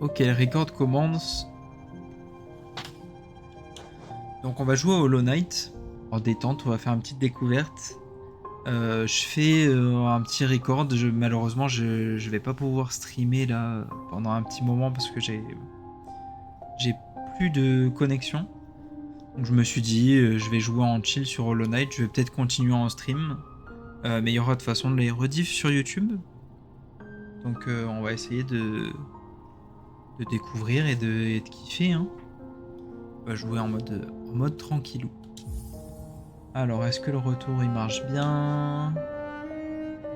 Ok, record commence. Donc on va jouer à Hollow Knight en détente, on va faire une petite découverte. Je fais un petit record. Malheureusement, je vais pas pouvoir streamer là pendant un petit moment parce que j'ai plus de connexion. Donc je me suis dit, je vais jouer en chill sur Hollow Knight. Je vais peut-être continuer en stream, mais il y aura de toute façon les rediffs sur YouTube. Donc on va essayer de découvrir et de kiffer. Hein. On va jouer en mode tranquillou. Alors, est-ce que le retour il marche bien?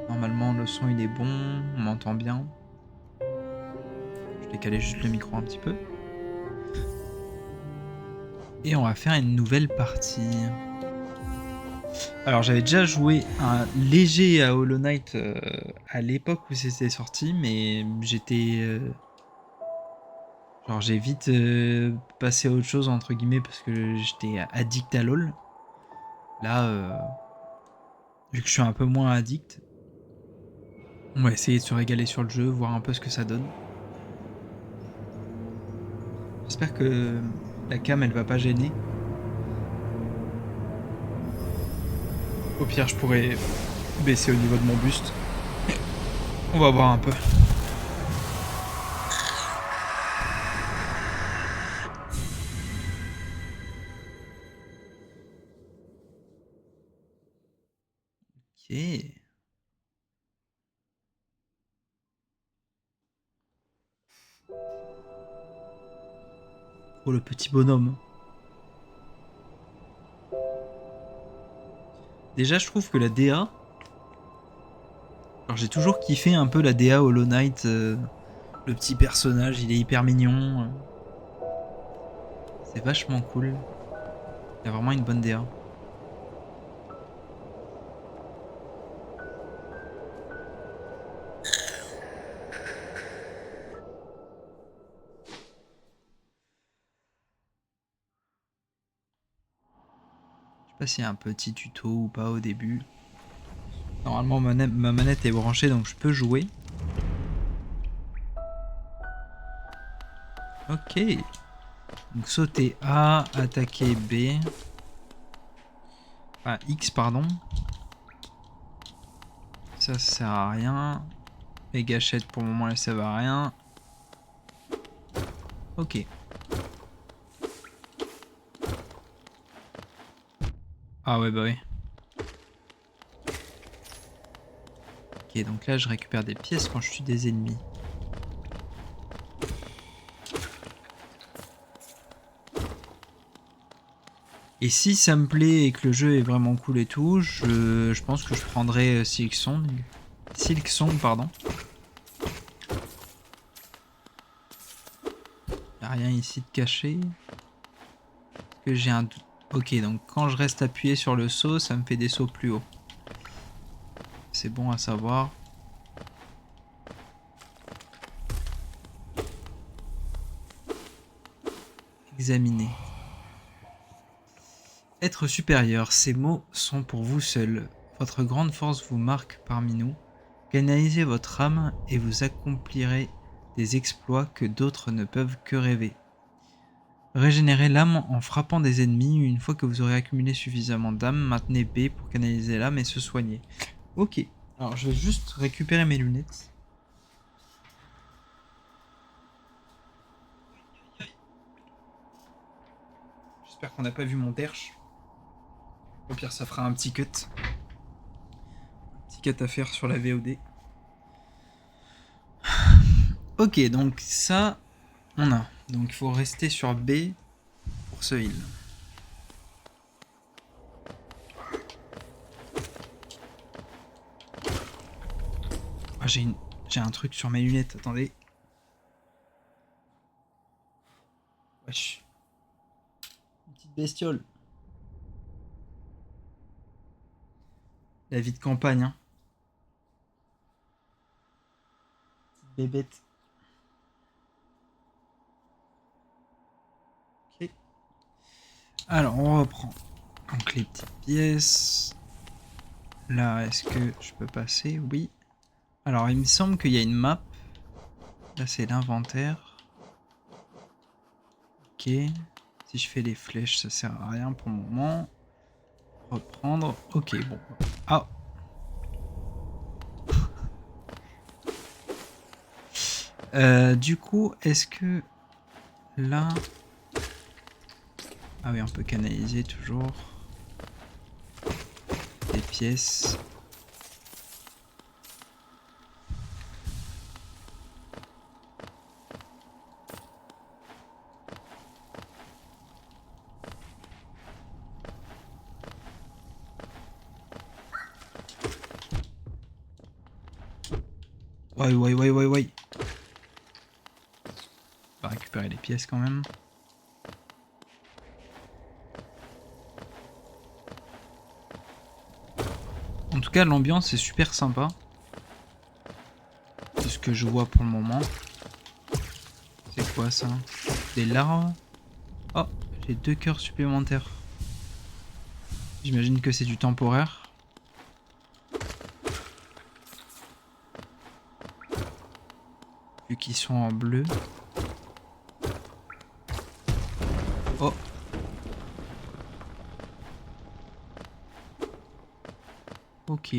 Normalement, le son il est bon, on m'entend bien. Je vais décaler juste le micro un petit peu. Et on va faire une nouvelle partie. Alors, j'avais déjà joué un léger à Hollow Knight à l'époque où c'était sorti, mais genre, j'ai vite passé à autre chose, entre guillemets, parce que j'étais addict à LoL. Là, vu que je suis un peu moins addict, on va essayer de se régaler sur le jeu, voir un peu ce que ça donne. J'espère que la cam elle va pas gêner. Au pire, je pourrais baisser au niveau de mon buste. On va voir un peu. Ok. Oh, le petit bonhomme. Déjà, je trouve que la DA. Alors, j'ai toujours kiffé un peu la DA Hollow Knight. Le petit personnage, il est hyper mignon. C'est vachement cool. Il y a vraiment une bonne DA. Je sais pas s'il y a un petit tuto ou pas au début. Normalement, ma manette est branchée, donc je peux jouer. Ok. Donc sauter A, attaquer B. Ah, X, pardon. Ça sert à rien. Les gâchettes, pour le moment, elles servent à rien. Ok. Ah ouais, bah oui. Ok, donc là, je récupère des pièces quand je suis des ennemis. Et si ça me plaît et que le jeu est vraiment cool et tout, je pense que je prendrai Silksong. Silksong, pardon. Y'a rien ici de caché. Que j'ai un doute. Ok, donc quand je reste appuyé sur le saut, ça me fait des sauts plus haut. C'est bon à savoir. Examiner. Être supérieur, ces mots sont pour vous seul. Votre grande force vous marque parmi nous. Canalisez votre âme et vous accomplirez des exploits que d'autres ne peuvent que rêver. Régénérez l'âme en frappant des ennemis. Une fois que vous aurez accumulé suffisamment d'âme, maintenez B pour canaliser l'âme et se soigner. Ok, alors je vais juste récupérer mes lunettes. J'espère qu'on n'a pas vu mon derche. Au pire, ça fera un petit cut. Un petit cut à faire sur la VOD. Ok, donc ça, on a. Donc il faut rester sur B pour ce heal. Ah, j'ai un truc sur mes lunettes, attendez. Wesh. Une petite bestiole. La vie de campagne, hein. Petite bébête. Ok. Alors, on reprend. Donc les petites pièces. Là, est-ce que je peux passer? Oui. Alors, il me semble qu'il y a une map. Là, c'est l'inventaire. Ok. Si je fais les flèches, ça sert à rien pour le moment. Reprendre. Ok, bon. Ah. Du coup, est-ce que là... Ah oui, on peut canaliser toujours. Des pièces. Ouais. On va récupérer les pièces quand même. En tout cas, l'ambiance est super sympa. C'est ce que je vois pour le moment. C'est quoi ça? Des larves? Oh, j'ai 2 cœurs supplémentaires. J'imagine que c'est du temporaire. Vu qu'ils sont en bleu. Oh. Ok.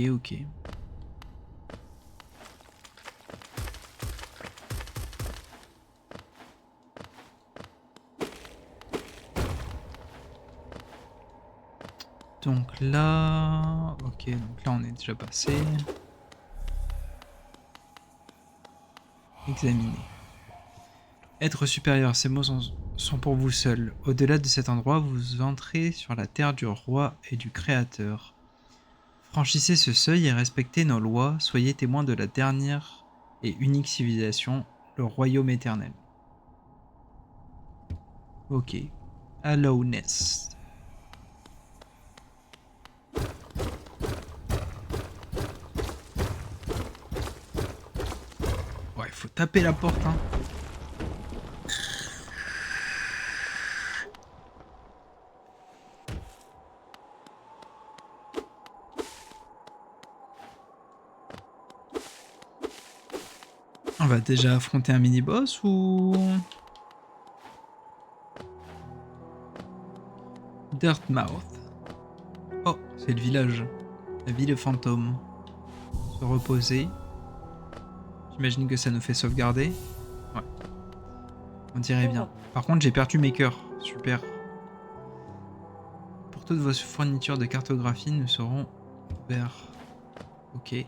Donc là... Ok, donc là on est déjà passé. Examiner. Être supérieur, ces mots sont pour vous seuls. Au-delà de cet endroit, vous entrez sur la terre du roi et du créateur. Franchissez ce seuil et respectez nos lois, soyez témoins de la dernière et unique civilisation, le royaume éternel. Ok. Allowness. Ouais, il faut taper la porte, hein. On va déjà affronter un mini-boss ou... Dirtmouth. Oh, c'est le village. La ville fantôme. Se reposer. J'imagine que ça nous fait sauvegarder. Ouais. On dirait bien. Par contre, j'ai perdu mes cœurs. Super. Pour toutes vos fournitures de cartographie nous seront ouverts. Ok.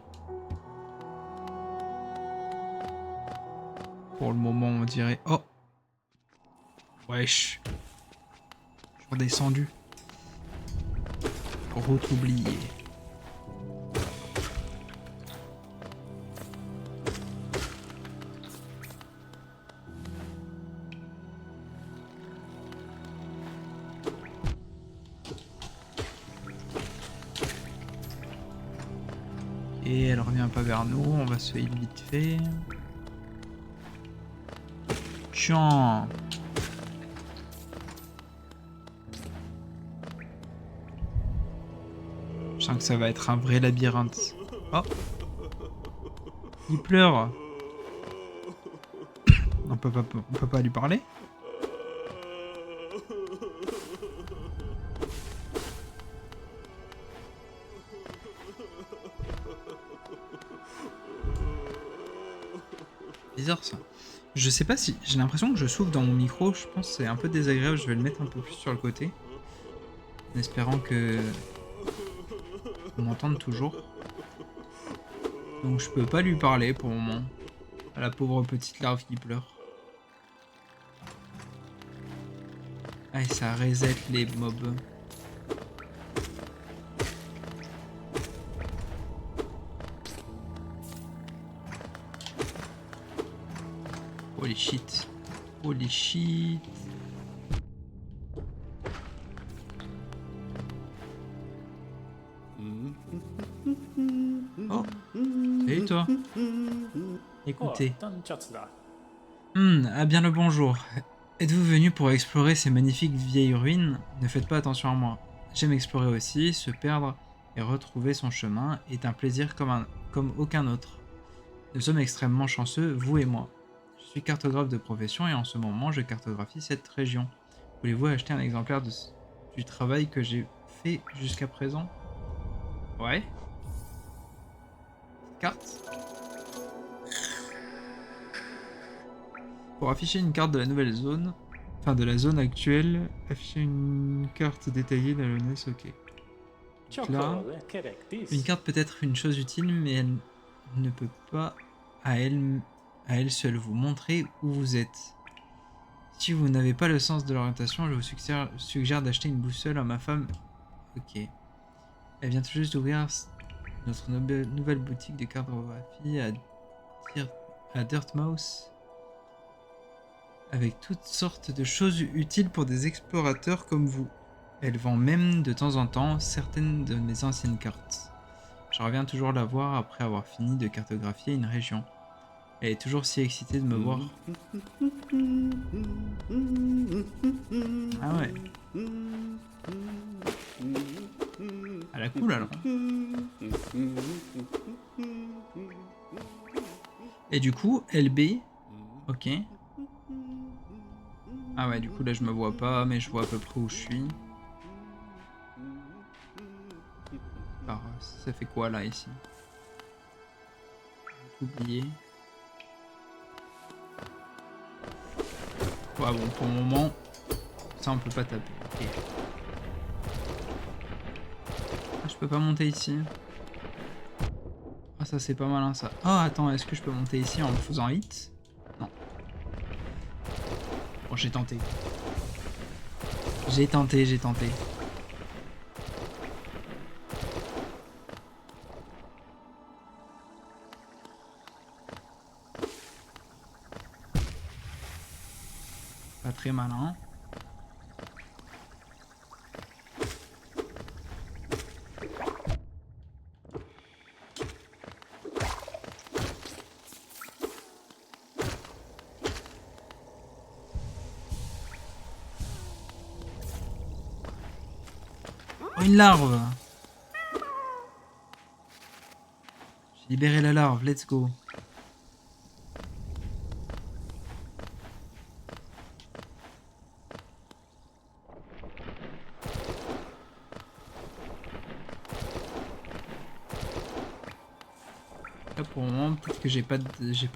Pour le moment, on dirait... Oh. Wesh. Je suis redescendu. Route oubliée. Et elle revient pas vers nous, on va se heal vite fait. Tiens. Je sens que ça va être un vrai labyrinthe. Oh. Il pleure. On peut pas lui parler. Bizarre ça. Je sais pas si... J'ai l'impression que je souffle dans mon micro. Je pense que c'est un peu désagréable. Je vais le mettre un peu plus sur le côté. En espérant que... on m'entende toujours. Donc je peux pas lui parler pour le moment. À la pauvre petite larve qui pleure. Ah, et ça reset les mobs. Holy shit. Holy shit. Oh. Salut toi. Écoutez. Ah bien le bonjour. Êtes-vous venu pour explorer ces magnifiques vieilles ruines? Ne faites pas attention à moi. J'aime explorer aussi, se perdre et retrouver son chemin est un plaisir comme aucun autre. Nous sommes extrêmement chanceux, vous et moi. Je suis cartographe de profession et en ce moment je cartographie cette région. Voulez-vous acheter un exemplaire du travail que j'ai fait jusqu'à présent? Ouais. Carte. Pour afficher une carte de la nouvelle zone, enfin de la zone actuelle, afficher une carte détaillée dans le NES, ok. Donc là, une carte peut être une chose utile, mais elle ne peut pas à elle seule vous montrer où vous êtes. Si vous n'avez pas le sens de l'orientation, je vous suggère d'acheter une boussole à ma femme. Ok. Elle vient tout juste d'ouvrir notre nouvelle boutique de cartographie à Dirtmouth, avec toutes sortes de choses utiles pour des explorateurs comme vous. Elle vend même de temps en temps certaines de mes anciennes cartes. Je reviens toujours la voir après avoir fini de cartographier une région. Elle est toujours si excitée de me voir. Ah ouais. Elle a cool alors. Et du coup, LB. Ok. Ah ouais, du coup là je me vois pas, mais je vois à peu près où je suis. Alors, ça fait quoi là ici? Oublié. Ouais bon, pour le moment, ça on peut pas taper. Okay. Ah, je peux pas monter ici. Ah ça c'est pas malin ça. Oh attends, est-ce que je peux monter ici en me faisant hit? Non. Bon j'ai tenté. J'ai tenté. Pas très malin. Oh, une larve! J'ai libéré la larve, let's go. Là pour le moment, peut-être que j'ai pas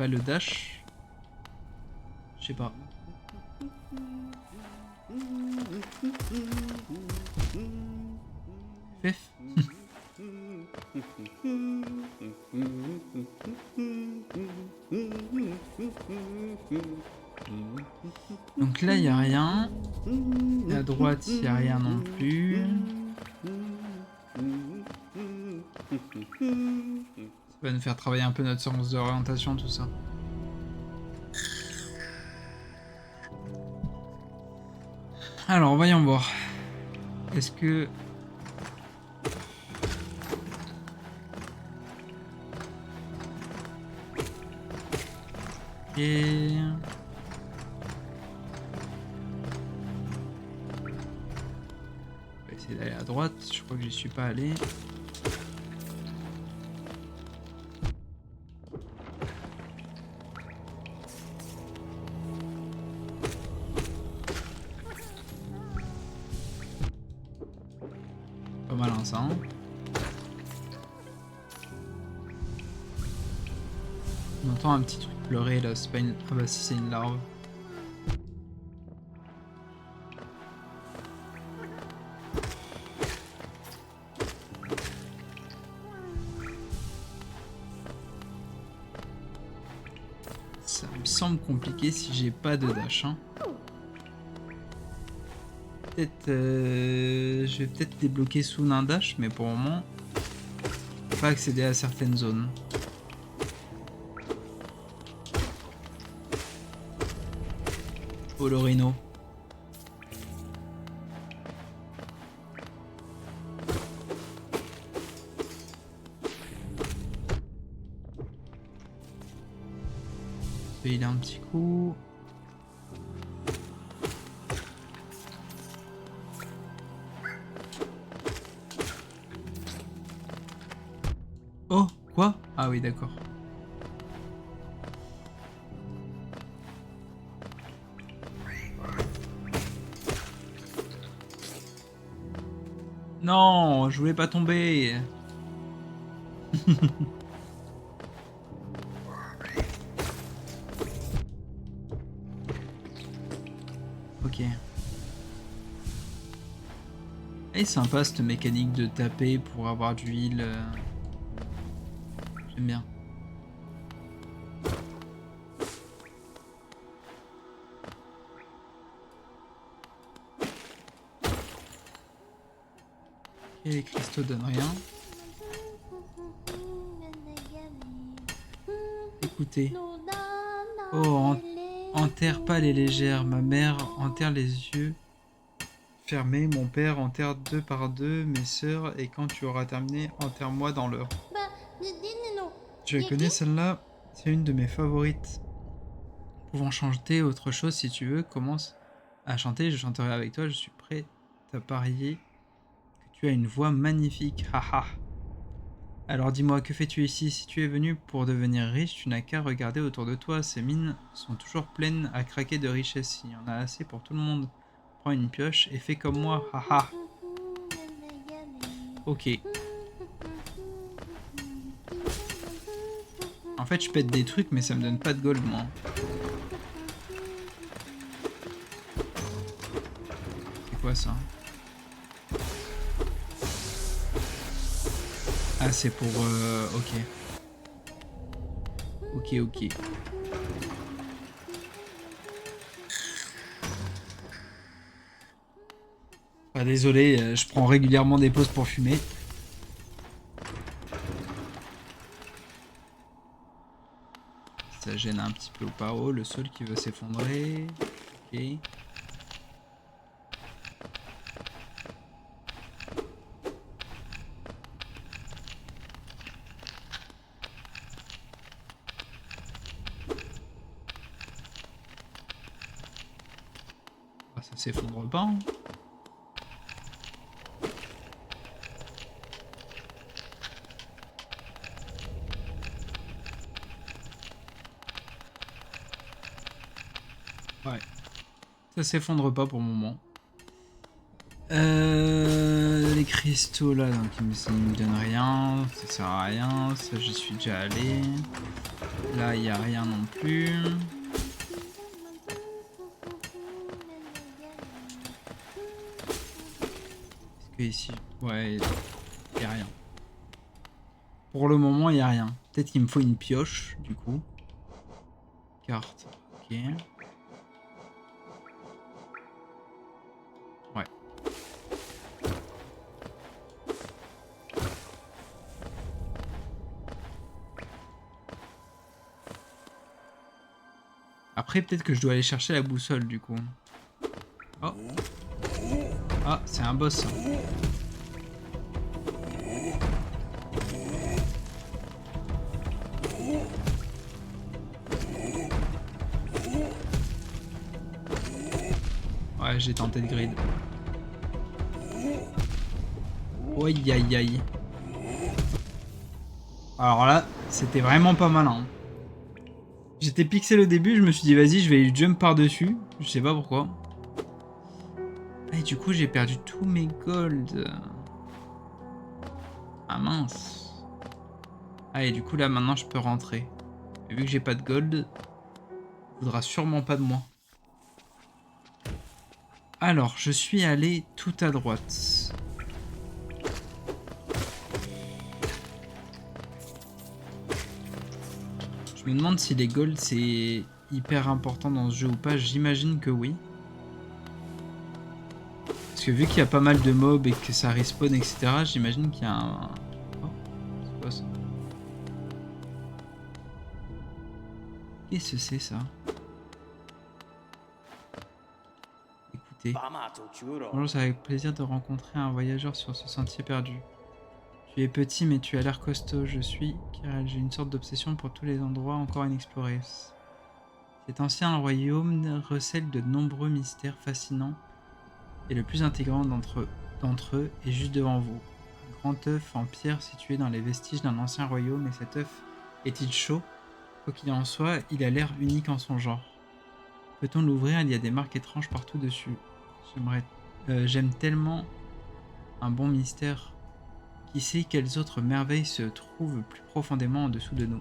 le dash. Je sais pas. Fef. Donc là, il n'y a rien. Et à droite, il n'y a rien non plus. Ça va nous faire travailler un peu notre sens d'orientation, tout ça. Alors, voyons voir. Est-ce que... Et... On va essayer d'aller à droite. Je crois que j'y suis pas allé. Pas malin ça, hein. On entend un petit truc pleurer là, c'est pas une... Ah bah si, c'est une larve. Ça me semble compliqué si j'ai pas de dash, hein. Peut-être... je vais peut-être débloquer sous un dash, mais pour le moment... pas accéder à certaines zones. Oh Lorino. Il a un petit coup. Oh, quoi? Ah oui, d'accord. Non, je voulais pas tomber. Ok. Elle est sympa cette mécanique de taper pour avoir du heal. J'aime bien. Et les cristaux donnent rien. Écoutez. Oh, enterre pas les légères. Ma mère enterre les yeux fermés. Mon père enterre 2 par 2 mes sœurs. Et quand tu auras terminé, enterre-moi dans l'heure. Je connais celle-là. C'est une de mes favorites. Pouvons chanter autre chose si tu veux. Commence à chanter. Je chanterai avec toi. Je suis prêt à parier que tu as une voix magnifique. Haha. Alors dis-moi, que fais-tu ici? Si tu es venu pour devenir riche, tu n'as qu'à regarder autour de toi. Ces mines sont toujours pleines à craquer de richesses. Il y en a assez pour tout le monde. Prends une pioche et fais comme moi. Haha. Ok. En fait, je pète des trucs, mais ça me donne pas de gold, moi. C'est quoi ça? Ah, c'est pour... ok. Ok, ok. Ah, désolé, je prends régulièrement des pauses pour fumer. Ça gêne un petit peu ou pas. Oh, le sol qui veut s'effondrer. Ok. Ah, ça s'effondre pas, hein. Ouais. Ça s'effondre pas pour le moment. Les cristaux là, donc ils me donnent rien, ça sert à rien, ça j'y suis déjà allé. Là il n'y a rien non plus. Est-ce que ici, ouais, il n'y a rien. Pour le moment il n'y a rien. Peut-être qu'il me faut une pioche du coup. Carte, ok. Ouais. Après peut-être que je dois aller chercher la boussole du coup. Oh. Ah, c'est un boss ça. Ouais, j'ai tenté de grid. Aïe aïe aïe. Alors là, c'était vraiment pas malin. J'étais pixel au début, je me suis dit vas-y, je vais jump par-dessus. Je sais pas pourquoi. Et du coup, j'ai perdu tous mes golds. Ah mince. Ah, et du coup, là, maintenant, je peux rentrer. Et vu que j'ai pas de gold, il voudra sûrement pas de moi. Alors, je suis allé tout à droite. Je me demande si les golds, c'est hyper important dans ce jeu ou pas. J'imagine que oui. Parce que vu qu'il y a pas mal de mobs et que ça respawn, etc., j'imagine qu'il y a un... Oh, c'est quoi ça? Qu'est-ce que c'est ça? Écoutez. Bonjour, c'est avec plaisir de rencontrer un voyageur sur ce sentier perdu. Tu es petit mais tu as l'air costaud, je suis car j'ai une sorte d'obsession pour tous les endroits encore inexplorés. Cet ancien royaume recèle de nombreux mystères fascinants et le plus intégrant d'entre eux est juste devant vous. Un grand œuf en pierre situé dans les vestiges d'un ancien royaume, et cet œuf est-il chaud? Quoi qu'il en soit, il a l'air unique en son genre. Peut-on l'ouvrir? Il y a des marques étranges partout dessus. J'aime tellement un bon mystère. Qui sait quelles autres merveilles se trouvent plus profondément en dessous de nous.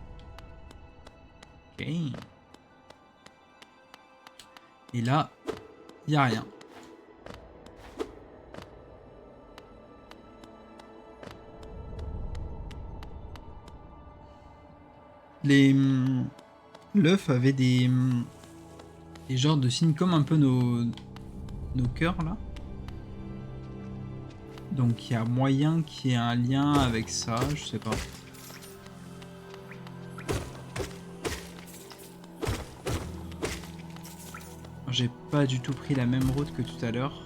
Ok. Et là, il n'y a rien. L'œuf avait des genres de signes comme un peu nos cœurs là. Donc il y a moyen qu'il y ait un lien avec ça, je sais pas. J'ai pas du tout pris la même route que tout à l'heure.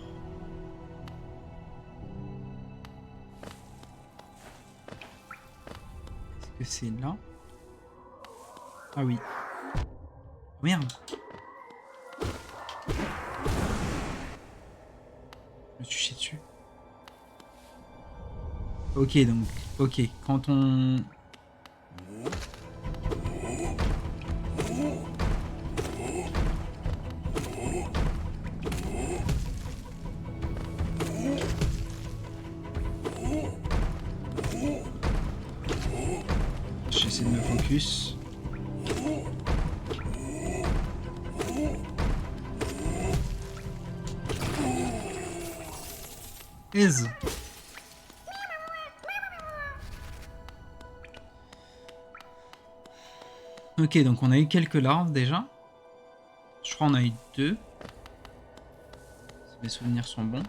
Est-ce que c'est là? Ah oui. Merde. Je me suis chié dessus. Ok, donc, ok, quand on... J'essaie de me focus. Aise. Ok, donc on a eu quelques larves déjà. Je crois qu'on a eu 2. Si mes souvenirs sont bons.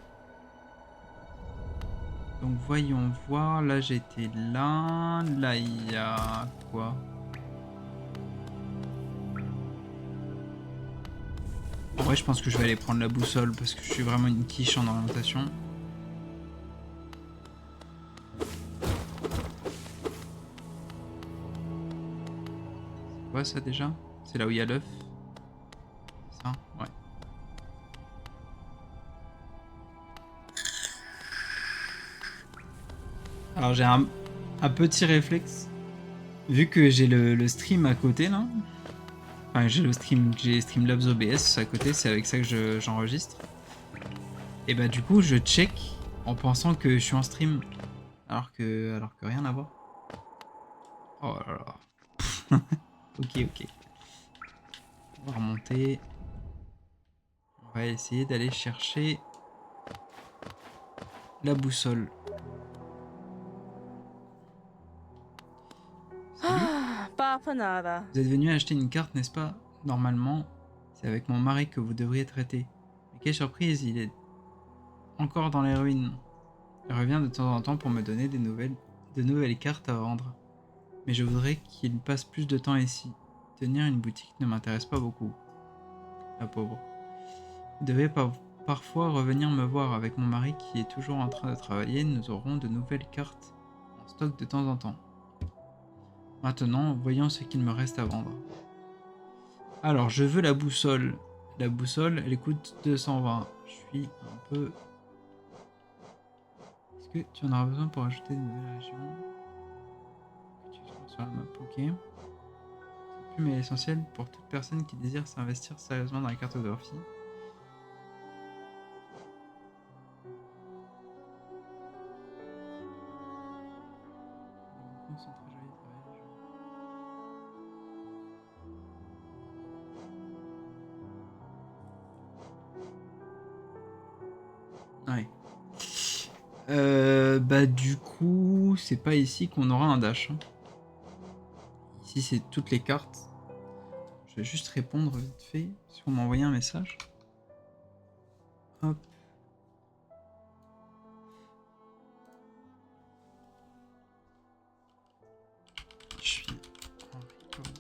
Donc voyons voir, là j'étais là, là il y a quoi? En vrai je pense que je vais aller prendre la boussole parce que je suis vraiment une quiche en orientation. C'est quoi ça déjà? C'est là où il y a l'œuf? C'est ça? Ouais. Alors j'ai un petit réflexe. Vu que j'ai le stream à côté là. Enfin j'ai Streamlabs OBS à côté, c'est avec ça que j'enregistre. Et bah du coup je check en pensant que je suis en stream. Alors que rien à voir. Oh là là. Ok. On va remonter. On va essayer d'aller chercher la boussole. Salut. Papanada. Vous êtes venu acheter une carte, n'est-ce pas? Normalement, c'est avec mon mari que vous devriez traiter. Mais quelle surprise, il est encore dans les ruines. Il revient de temps en temps pour me donner de nouvelles cartes à vendre. Mais je voudrais qu'il passe plus de temps ici. Tenir une boutique ne m'intéresse pas beaucoup. La pauvre. Vous devez parfois revenir me voir avec mon mari qui est toujours en train de travailler. Nous aurons de nouvelles cartes en stock de temps en temps. Maintenant, voyons ce qu'il me reste à vendre. Alors, je veux la boussole. La boussole, elle coûte 220. Je suis un peu... Est-ce que tu en auras besoin pour ajouter de nouvelles régions que tu trouves sur la map? Ok. C'est plus mais essentiel pour toute personne qui désire s'investir sérieusement dans la cartographie. Ouais. Bah du coup, c'est pas ici qu'on aura un dash. Ici, c'est toutes les cartes. Je vais juste répondre vite fait, si on m'a envoyé un message. Hop. Je suis en record.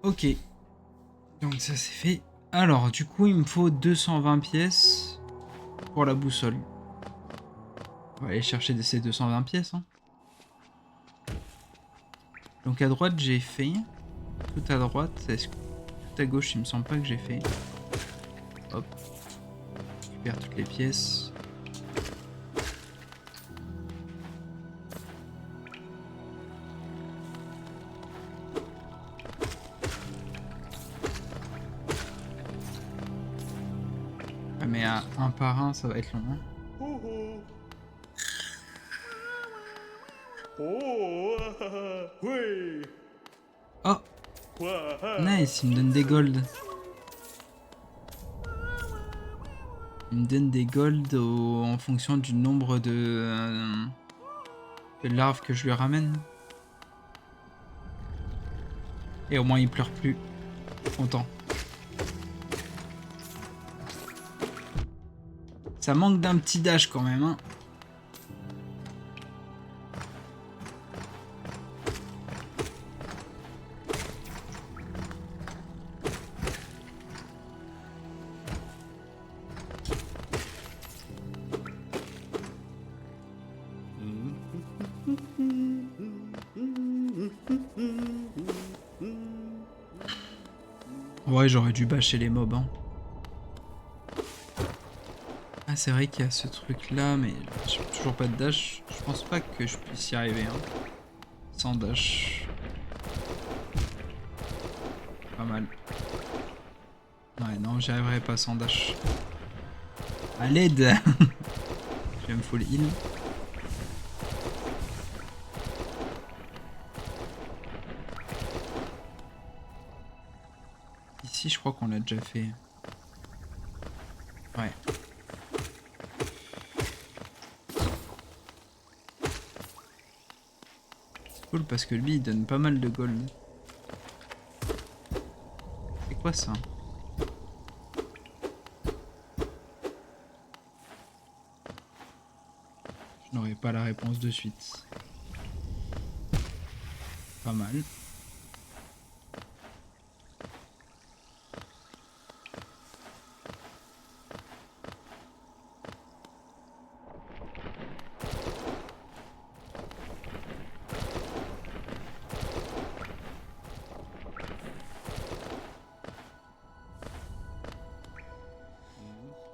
Ok. Donc ça c'est fait. Alors du coup il me faut 220 pièces pour la boussole. On va aller chercher ces 220 pièces. Hein. Donc à droite j'ai fait. Tout à droite. Tout à gauche il me semble pas que j'ai fait. Hop. Je récupère toutes les pièces. Ouais, mais à un par un, ça va être long. Hein. Oh, nice, il me donne des golds. Il me donne des golds en fonction du nombre de larves que je lui ramène. Et au moins il pleure plus. Content. Ça manque d'un petit dash quand même. Hein. Ouais, j'aurais dû bâcher les mobs. Hein. Ah, c'est vrai qu'il y a ce truc là, mais j'ai toujours pas de dash. Je pense pas que je puisse y arriver. Hein. Sans dash. Pas mal. Ouais, non, j'y arriverai pas sans dash. À l'aide. Je vais me full heal. Ici, je crois qu'on l'a déjà fait. Ouais. C'est cool parce que lui, il donne pas mal de gold. C'est quoi ça? Je n'aurai pas la réponse de suite. Pas mal.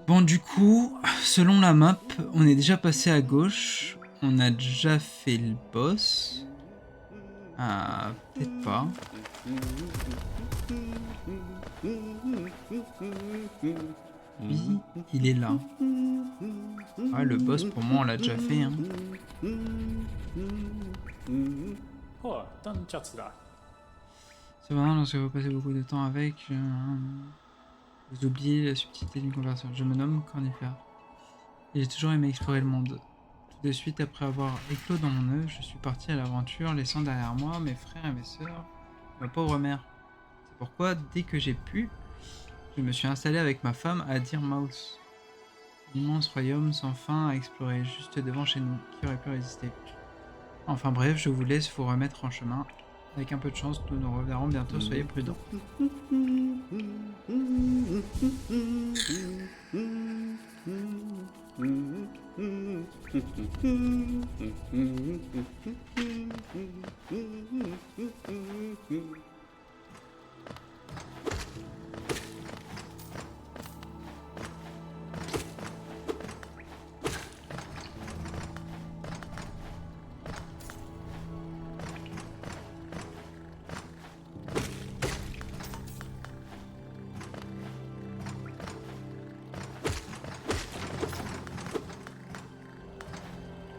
Bon, du coup, selon la map, on est déjà passé à gauche. On a déjà fait le boss. Ah, peut-être pas. Lui, il est là. Ah, le boss, pour moi, on l'a déjà fait. Hein. Cependant, lorsque vous passez beaucoup de temps avec, vous oubliez la subtilité d'une conversation. Je me nomme Cornifère. Et j'ai toujours aimé explorer le monde. Tout de suite après avoir éclos dans mon œuf, je suis parti à l'aventure, laissant derrière moi mes frères et mes sœurs, ma pauvre mère. C'est pourquoi, dès que j'ai pu, je me suis installé avec ma femme à Deer Mouse. Un immense royaume sans fin à explorer, juste devant chez nous. Qui aurait pu résister? Enfin bref, je vous laisse vous remettre en chemin. Avec un peu de chance, nous nous reverrons bientôt, soyez prudents.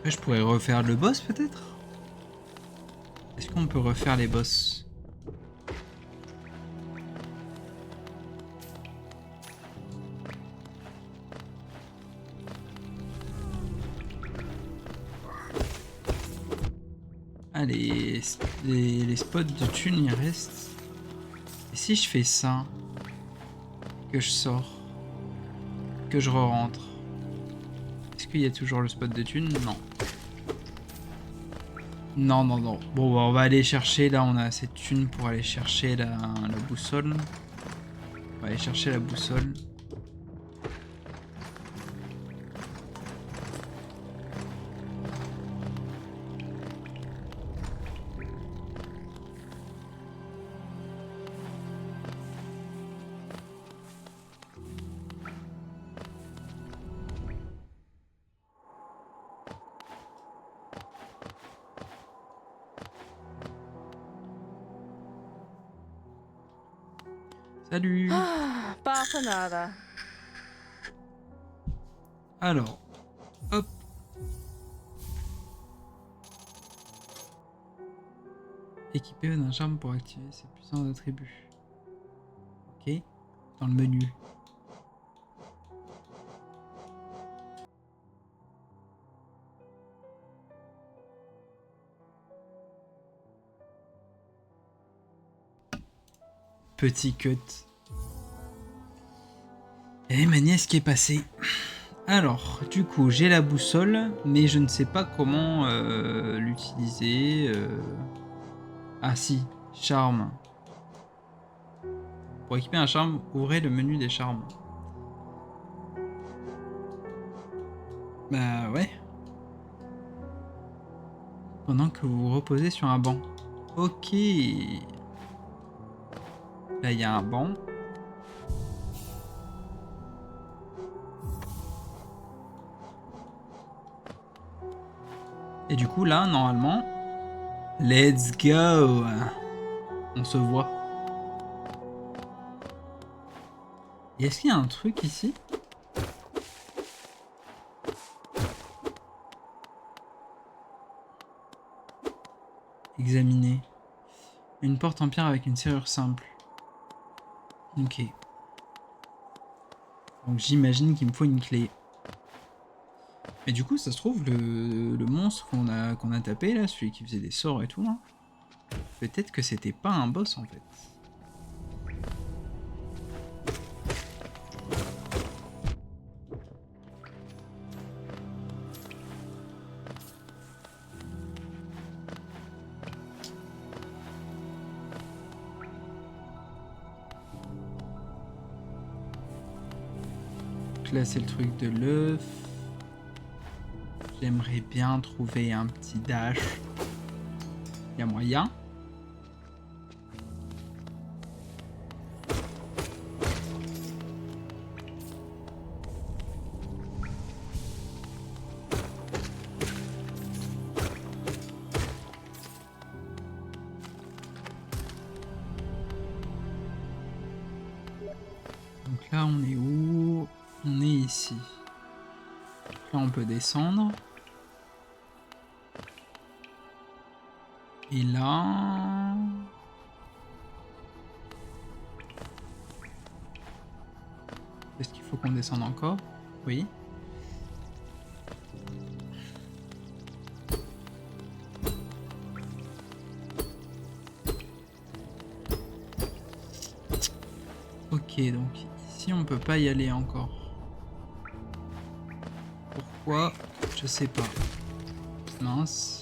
Après, je pourrais refaire le boss peut-être? Est-ce qu'on peut refaire les boss? Ah, les spots de thunes, ils restent. Et si je fais ça, que je sors, que je re-rentre, est-ce qu'il y a toujours le spot de thunes? Non. Non, non, non. Bon, bah, on va aller chercher, là, on a assez de thunes pour aller chercher la boussole. On va aller chercher la boussole. Salut! Ah, passa nada. Alors, hop. Équipé d'un charme pour activer ses puissants attributs. Ok. Dans le menu. Petit cut. Et ma nièce qui est passée. Alors, du coup, j'ai la boussole, mais je ne sais pas comment l'utiliser. Ah si, charme. Pour équiper un charme, ouvrez le menu des charmes. Bah ouais. Pendant que vous vous reposez sur un banc. Ok. Là, il y a un banc. Et du coup, là, normalement, let's go. On se voit. Et est-ce qu'il y a un truc ici? Examiner. Une porte en pierre avec une serrure simple. Ok. Donc j'imagine qu'il me faut une clé. Mais du coup, ça se trouve, le monstre qu'on a tapé, là, celui qui faisait des sorts et tout, hein, peut-être que c'était pas un boss, en fait. Donc là, c'est le truc de l'œuf. J'aimerais bien trouver un petit dash. Il y a moyen. Donc là, on est où? On est ici. Là, on peut descendre. Et là... Est-ce qu'il faut qu'on descende encore? Oui. Ok, donc ici on peut pas y aller encore. Pourquoi? Je sais pas. Mince.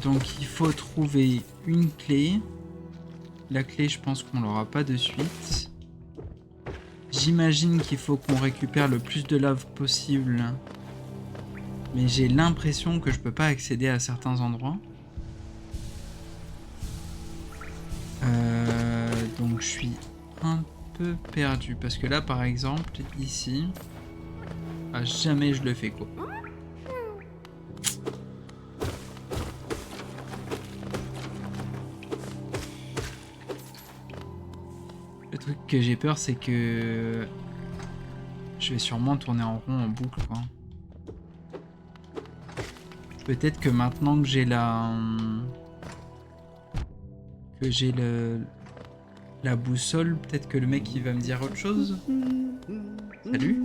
Donc il faut trouver une clé. La clé, je pense qu'on l'aura pas de suite. J'imagine qu'il faut qu'on récupère le plus de lave possible. Mais j'ai l'impression que je peux pas accéder à certains endroits. Donc je suis un peu perdu. Parce que là, par exemple, ici... Ah, jamais je le fais, quoi. Le truc que j'ai peur, c'est que... Je vais sûrement tourner en rond, en boucle, quoi. Peut-être que maintenant que j'ai la... Que j'ai la boussole, peut-être que le mec il va me dire autre chose. Salut.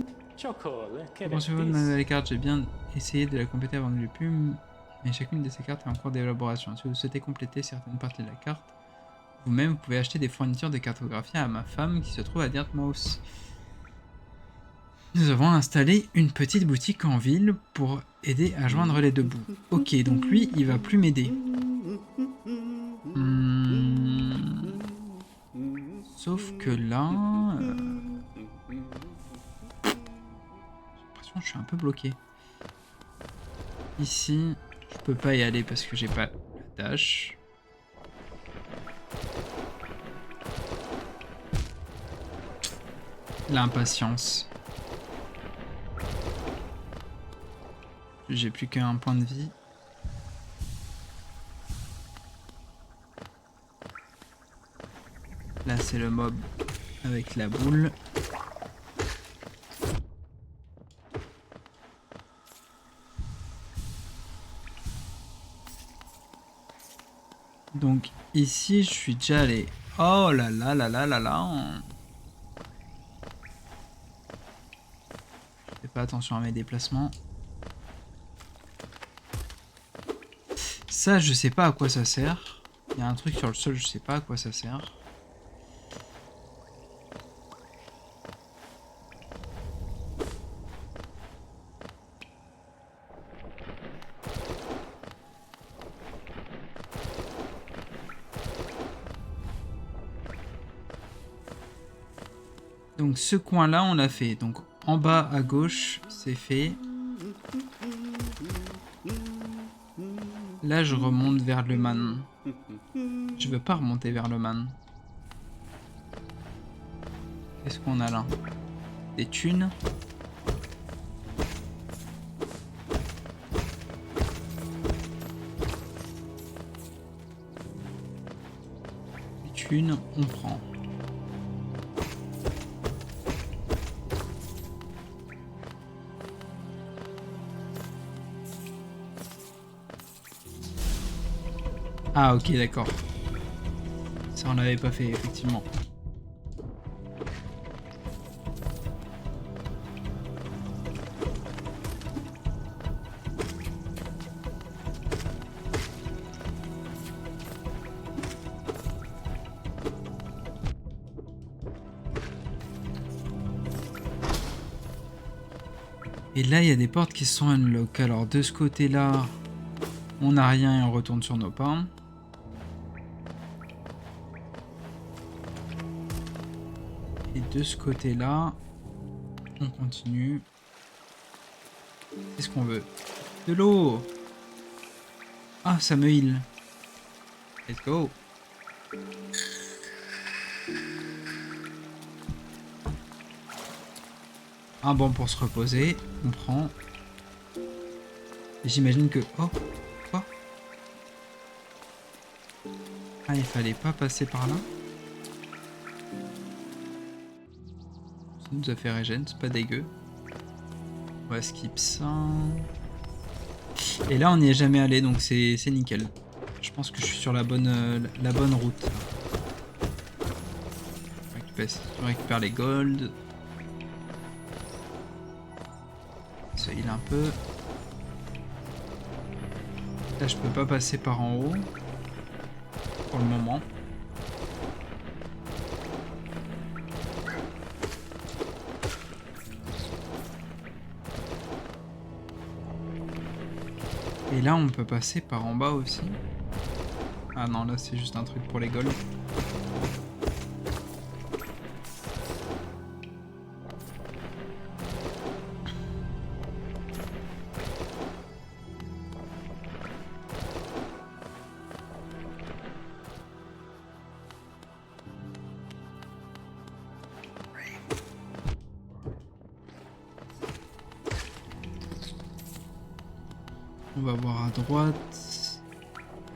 Pensez-vous de les cartes? J'ai bien essayé de la compléter avant que j'ai pu, mais chacune de ces cartes est en cours d'élaboration. Si vous souhaitez compléter certaines parties de la carte, vous-même vous pouvez acheter des fournitures de cartographie à ma femme qui se trouve à Dirtmouth. Nous avons installé une petite boutique en ville pour aider à joindre les deux bouts. Ok, donc lui, il va plus m'aider. Sauf que là... J'ai l'impression que je suis un peu bloqué. Ici, je peux pas y aller parce que j'ai pas la dash. L'impatience. J'ai plus qu'un point de vie. Là, c'est le mob avec la boule. Donc ici, je suis déjà allé. Oh là là là là là là. Je fais pas attention à mes déplacements. Ça, je sais pas à quoi ça sert. Il y a un truc sur le sol, je sais pas à quoi ça sert. Donc ce coin-là, on l'a fait. Donc en bas à gauche, c'est fait. Là, je remonte vers le man. Je veux pas remonter vers le man. Qu'est-ce qu'on a là? Des thunes. Des thunes, on prend. Ah ok, d'accord. Ça, on l'avait pas fait, effectivement. Et là, il y a des portes qui sont unlock. Alors, de ce côté-là, on n'a rien et on retourne sur nos pas. Et de ce côté-là, on continue. Qu'est-ce qu'on veut? De l'eau! Ah, ça me heal. Let's go! Un banc pour se reposer. On prend. J'imagine que... Oh! Quoi? Ah, il fallait pas passer par là? Ça nous a fait régène, c'est pas dégueu. On va skip ça. Et là, on n'y est jamais allé, donc c'est nickel. Je pense que je suis sur la bonne route. On récupère les golds. Ça heal un peu. Là, je peux pas passer par en haut. Pour le moment. Et là, on peut passer par en bas aussi. Ah non, là, c'est juste un truc pour les golds. On va voir à droite.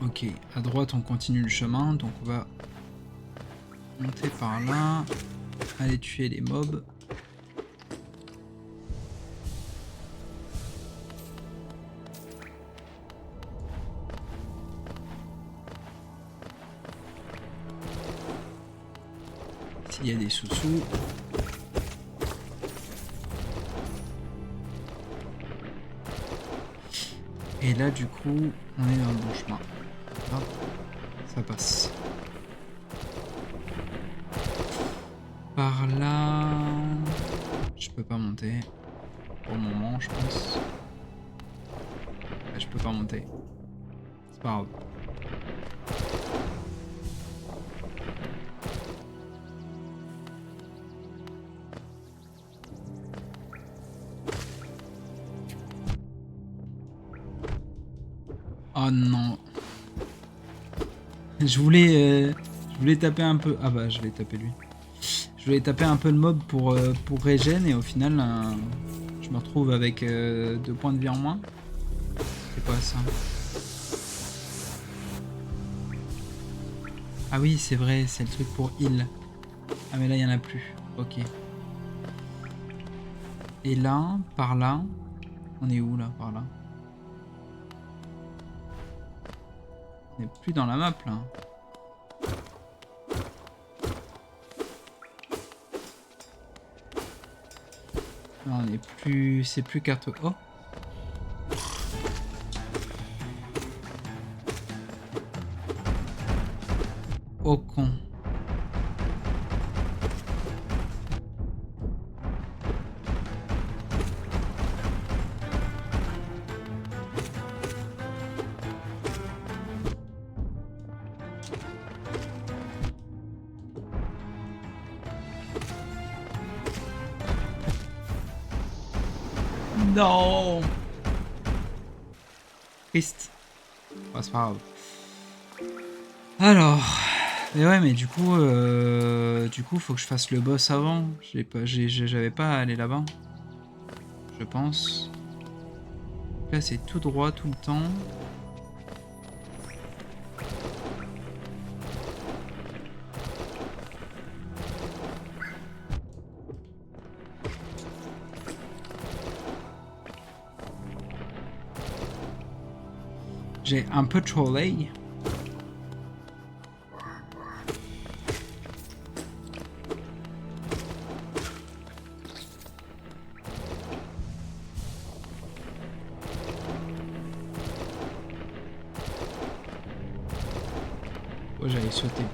Ok, à droite on continue le chemin, donc on va monter par là, aller tuer les mobs. S'il y a des sous-sous. Et là, du coup, on est dans le bon chemin. Hop, ça passe. Par là... Je peux pas monter. Pour le moment, je pense. Je peux pas monter. C'est pas grave. Oh non. Je voulais taper un peu. Ah bah je vais taper lui. Je voulais taper un peu le mob pour régène et au final, je me retrouve avec 2 points de vie en moins. C'est quoi ça? Ah oui, c'est vrai, c'est le truc pour heal. Ah mais là, il n'y en a plus. Ok. Et là, par là, on est où là, par là? On n'est plus dans la map là. Non, on est plus... C'est plus carte... Oh! Oh con. Non! Triste. Bah, c'est pas grave. Alors... Mais ouais, mais du coup, faut que je fasse le boss avant. J'avais pas à aller là-bas. Je pense. Là, c'est tout droit tout le temps. J'ai un peu trollé. Oh, j'allais sauter.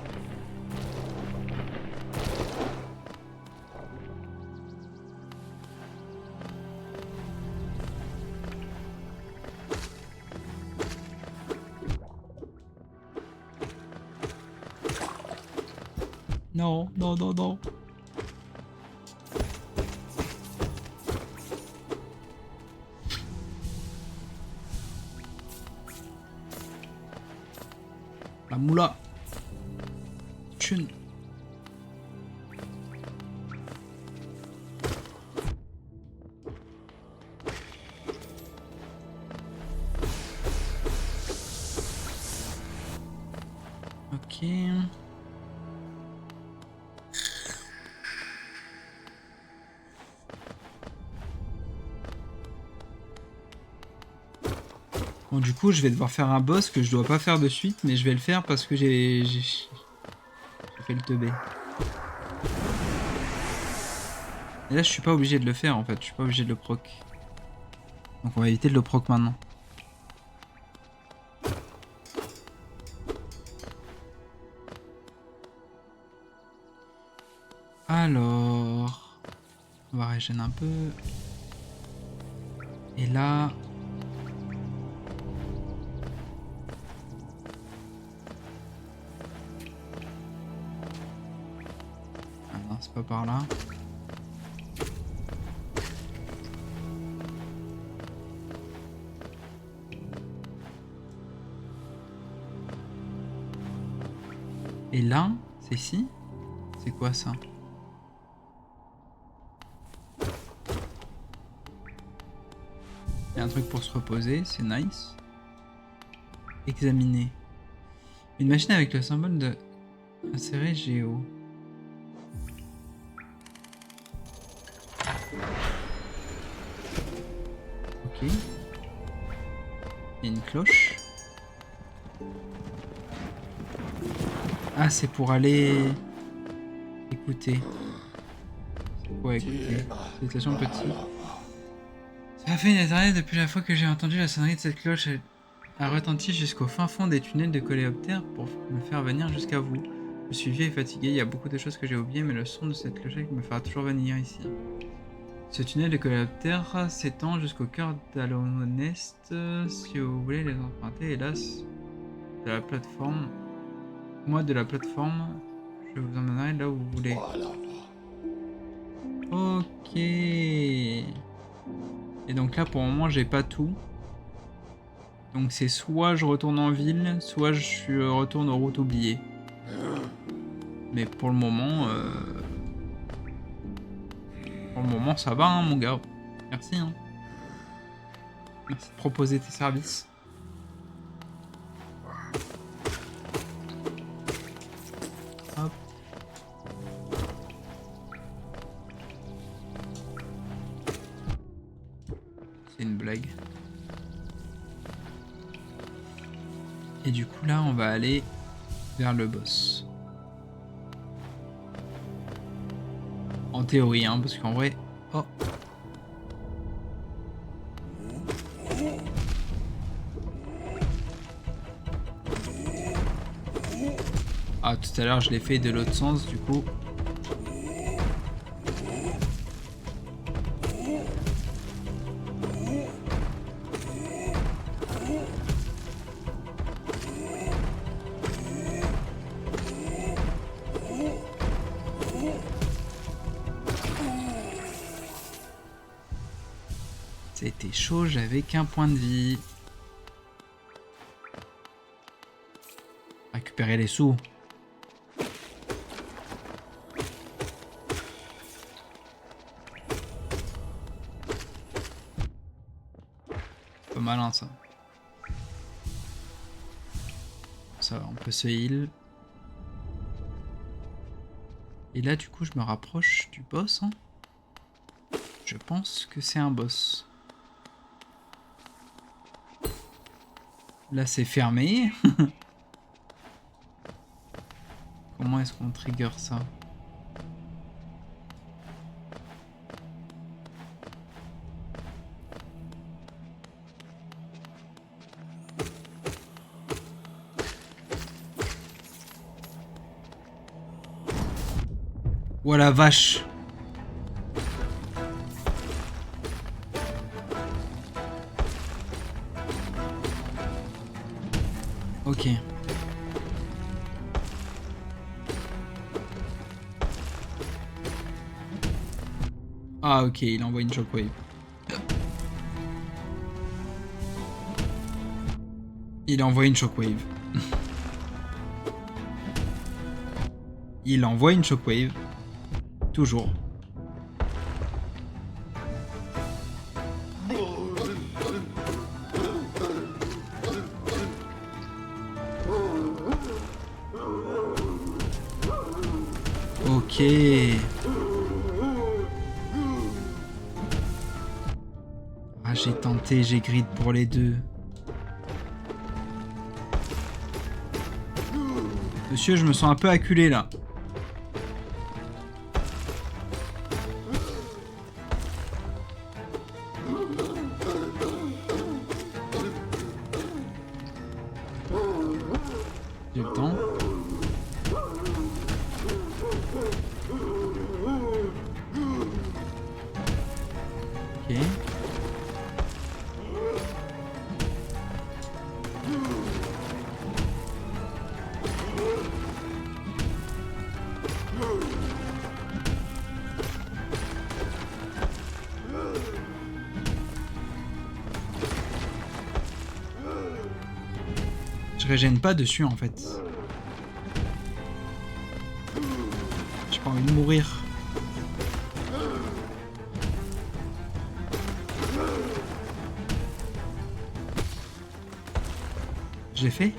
Non, non, non, non. La moula. Chun. Ok. Bon, du coup, je vais devoir faire un boss que je dois pas faire de suite, mais je vais le faire parce que j'ai fait le teubé. Et là, je suis pas obligé de le faire en fait, je suis pas obligé de le proc. Donc on va éviter de le proc maintenant. Alors... On va régénérer un peu. Et là... Ah non, c'est pas par là. Et là, c'est ici? C'est quoi ça? Il y a un truc pour se reposer, c'est nice. Examiner. Une machine avec le symbole de inséré géo. Ok. Il y a une cloche. Ah, c'est pour aller écouter. C'est quoi écouter? Salutations petit. Ça a fait une éternité depuis la fois que j'ai entendu la sonnerie de cette cloche. Elle a retenti jusqu'au fin fond des tunnels de coléoptères pour me faire venir jusqu'à vous. Je suis vieux et fatigué, il y a beaucoup de choses que j'ai oubliées, mais le son de cette clochette me fera toujours venir ici. Ce tunnel de coléoptères s'étend jusqu'au cœur d'Alonest. Si vous voulez les emprunter, hélas, de la plateforme. Moi, de la plateforme, je vous emmènerai là où vous voulez. Ok. Et donc là, pour le moment, j'ai pas tout. Donc c'est soit je retourne en ville, soit je retourne aux routes oubliées. Mais pour le moment, Pour le moment, ça va, hein, mon gars. Merci. Hein. Merci de proposer tes services. Hop. C'est une blague. Et du coup, là, on va aller vers le boss. En théorie, hein, parce qu'en vrai... Oh. Ah, tout à l'heure, je l'ai fait de l'autre sens, du coup. C'était chaud, j'avais qu'un point de vie. Récupérer les sous. Pas malin ça. Ça va, on peut se heal. Et là du coup je me rapproche du boss. Hein. Je pense que c'est un boss. Là c'est fermé. Comment est-ce qu'on trigger ça? Oh la vache! Ok. Ah ok, il envoie une shockwave. Il envoie une shockwave. Il envoie une shockwave. Toujours. Ok. Ah, j'ai tenté, j'ai grid pour les deux. Monsieur, je me sens un peu acculé là. J'ai le temps. Ok. Je régène pas dessus en fait. J'ai pas envie de mourir. Je l'ai fait?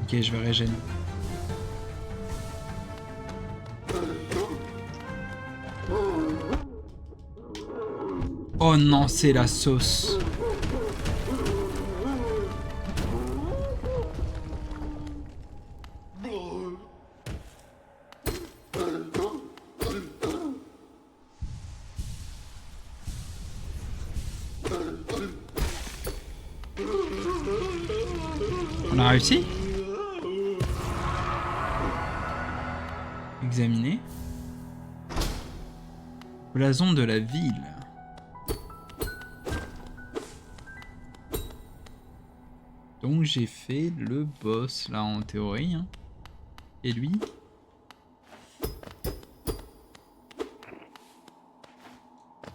Ok, je vais régénérer. Oh non, c'est la sauce. On a réussi? Examiner. Blason de la ville. Donc j'ai fait le boss là en théorie. Hein. Et lui?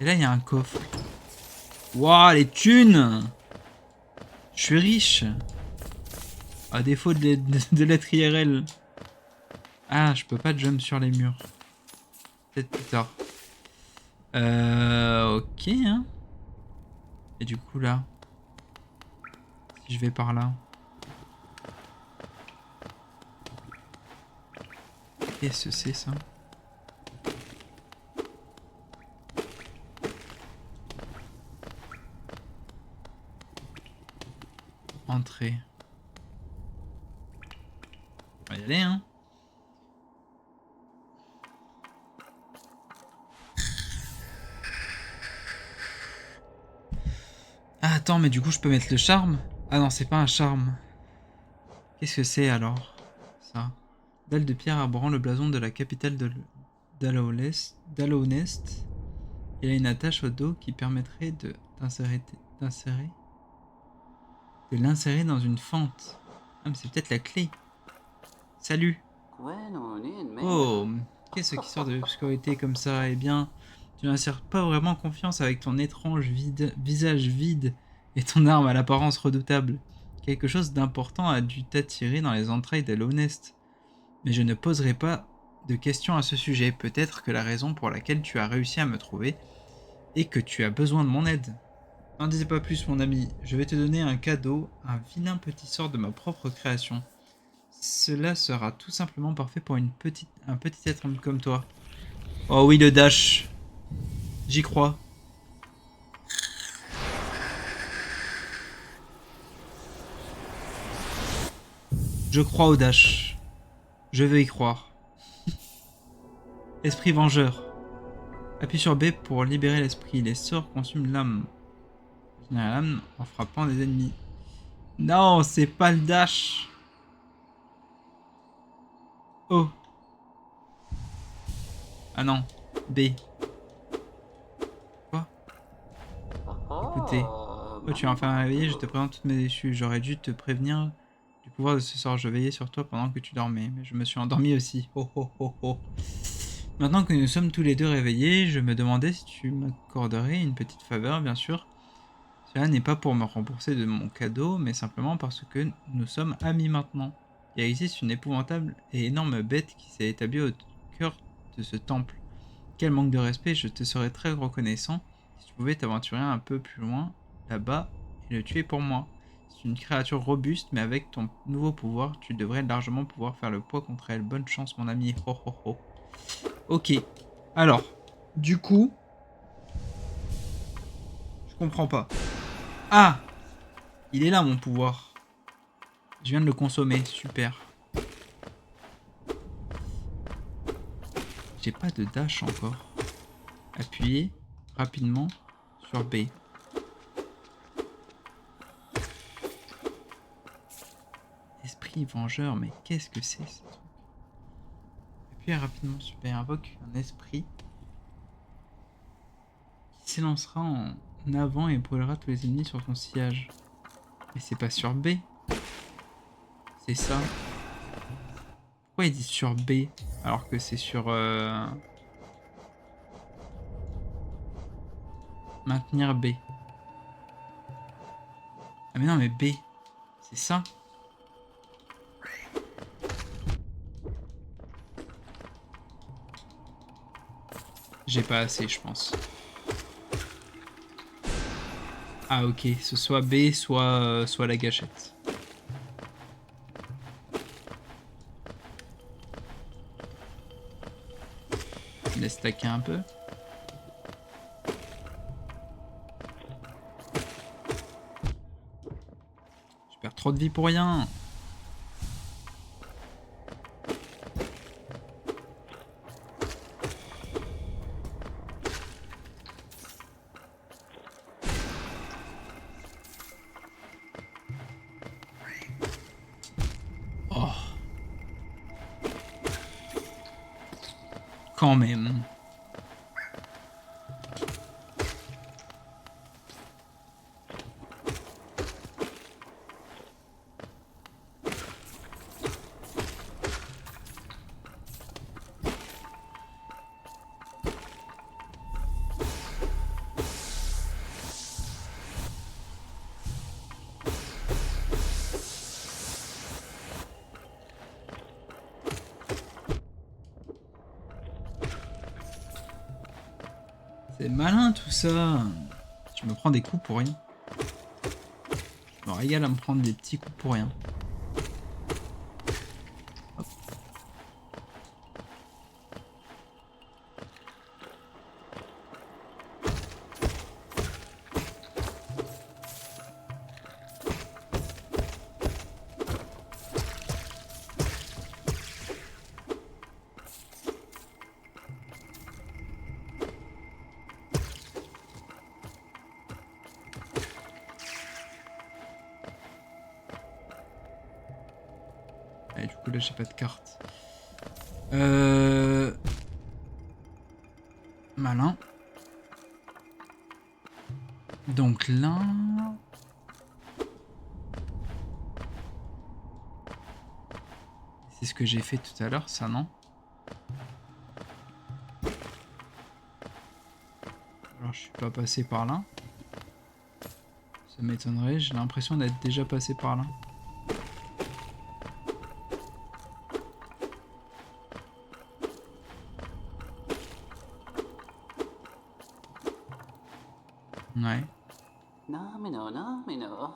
Et là il y a un coffre. Waouh, les thunes! Je suis riche. À défaut de l'être IRL. Ah, je peux pas jump sur les murs. Peut-être plus tard. Ok, hein. Et du coup, là, si je vais par là... Qu'est-ce que c'est, ça? Entrée. On va y aller, hein. Ah, attends, mais du coup, je peux mettre le charme? Ah non, c'est pas un charme. Qu'est-ce que c'est, alors? Ça. Dalle de pierre arborant le blason de la capitale de d'Alaunest. Il a une attache au dos qui permettrait d'insérer de l'insérer dans une fente. Ah, mais c'est peut-être la clé. Salut. Oh, qu'est-ce qui sort de l'obscurité comme ça? Eh bien, tu n'insères pas vraiment confiance avec ton étrange visage vide et ton arme à l'apparence redoutable. Quelque chose d'important a dû t'attirer dans les entrailles d'Alonest. Mais je ne poserai pas de questions à ce sujet. Peut-être que la raison pour laquelle tu as réussi à me trouver est que tu as besoin de mon aide. N'en disais pas plus, mon ami. Je vais te donner un cadeau, un vilain petit sort de ma propre création. Cela sera tout simplement parfait pour un petit être comme toi. Oh oui, le dash. J'y crois. Je crois au dash. Je veux y croire. Esprit vengeur. Appuie sur B pour libérer l'esprit. Les sorts consument l'âme. Générer l'âme en frappant des ennemis. Non, c'est pas le dash. Oh. Ah non. B. Quoi? Écoutez. Oh, tu es enfin réveillé, je te présente toutes mes déçus. J'aurais dû te prévenir du pouvoir de ce sort. Je veillais sur toi pendant que tu dormais, mais je me suis endormi aussi. Oh oh oh oh. Maintenant que nous sommes tous les deux réveillés, je me demandais si tu m'accorderais une petite faveur, bien sûr. Cela n'est pas pour me rembourser de mon cadeau, mais simplement parce que nous sommes amis maintenant. Il existe une épouvantable et énorme bête qui s'est établie au cœur de ce temple. Quel manque de respect, je te serais très reconnaissant si tu pouvais t'aventurer un peu plus loin, là-bas, et le tuer pour moi. C'est une créature robuste, mais avec ton nouveau pouvoir, tu devrais largement pouvoir faire le poids contre elle. Bonne chance, mon ami. Ho ho ho. Ok. Alors, du coup, je comprends pas. Ah, il est là, mon pouvoir. Je viens de le consommer, super. J'ai pas de dash encore. Appuyez rapidement sur B. Esprit vengeur, mais qu'est-ce que c'est ce truc? Appuyez rapidement sur B. Invoque un esprit qui s'élancera en avant et brûlera tous les ennemis sur ton sillage. Mais c'est pas sur B. C'est ça. Pourquoi il dit sur B alors que c'est sur maintenir B? Ah mais non, mais B, c'est ça. J'ai pas assez, je pense. Ah ok, ce soit B, soit la gâchette. Laisse stacker un peu. Je perds trop de vie pour rien. Oh. Quand même. C'est malin tout ça. Je me prends des coups pour rien. Je me régale à me prendre des petits coups pour rien. Hop. Et du coup là j'ai pas de carte. Malin. Donc là... C'est ce que j'ai fait tout à l'heure, ça non? Alors je suis pas passé par là. Ça m'étonnerait, j'ai l'impression d'être déjà passé par là. Ouais. Non, mais non, non, mais non.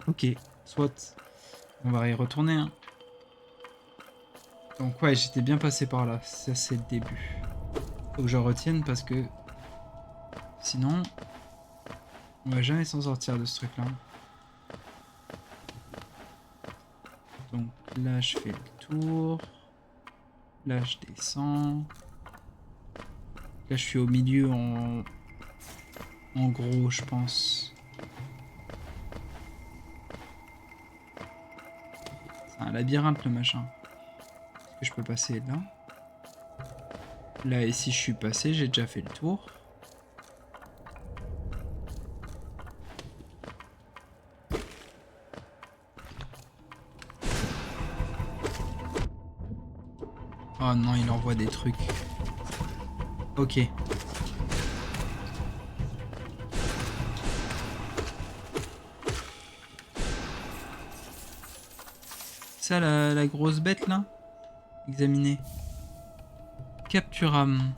Ok, soit. On va y retourner. Hein. Donc ouais, j'étais bien passé par là. Ça c'est le début. Faut que je retienne parce que... Sinon... On va jamais s'en sortir de ce truc là. Donc là je fais le tour. Là je descends. Là je suis au milieu en gros je pense. C'est un labyrinthe le machin. Est-ce que je peux passer là? Là et si je suis passé, j'ai déjà fait le tour. Oh non, il envoie des trucs. Ok. Ça, la grosse bête, là? Examiner. Capturam.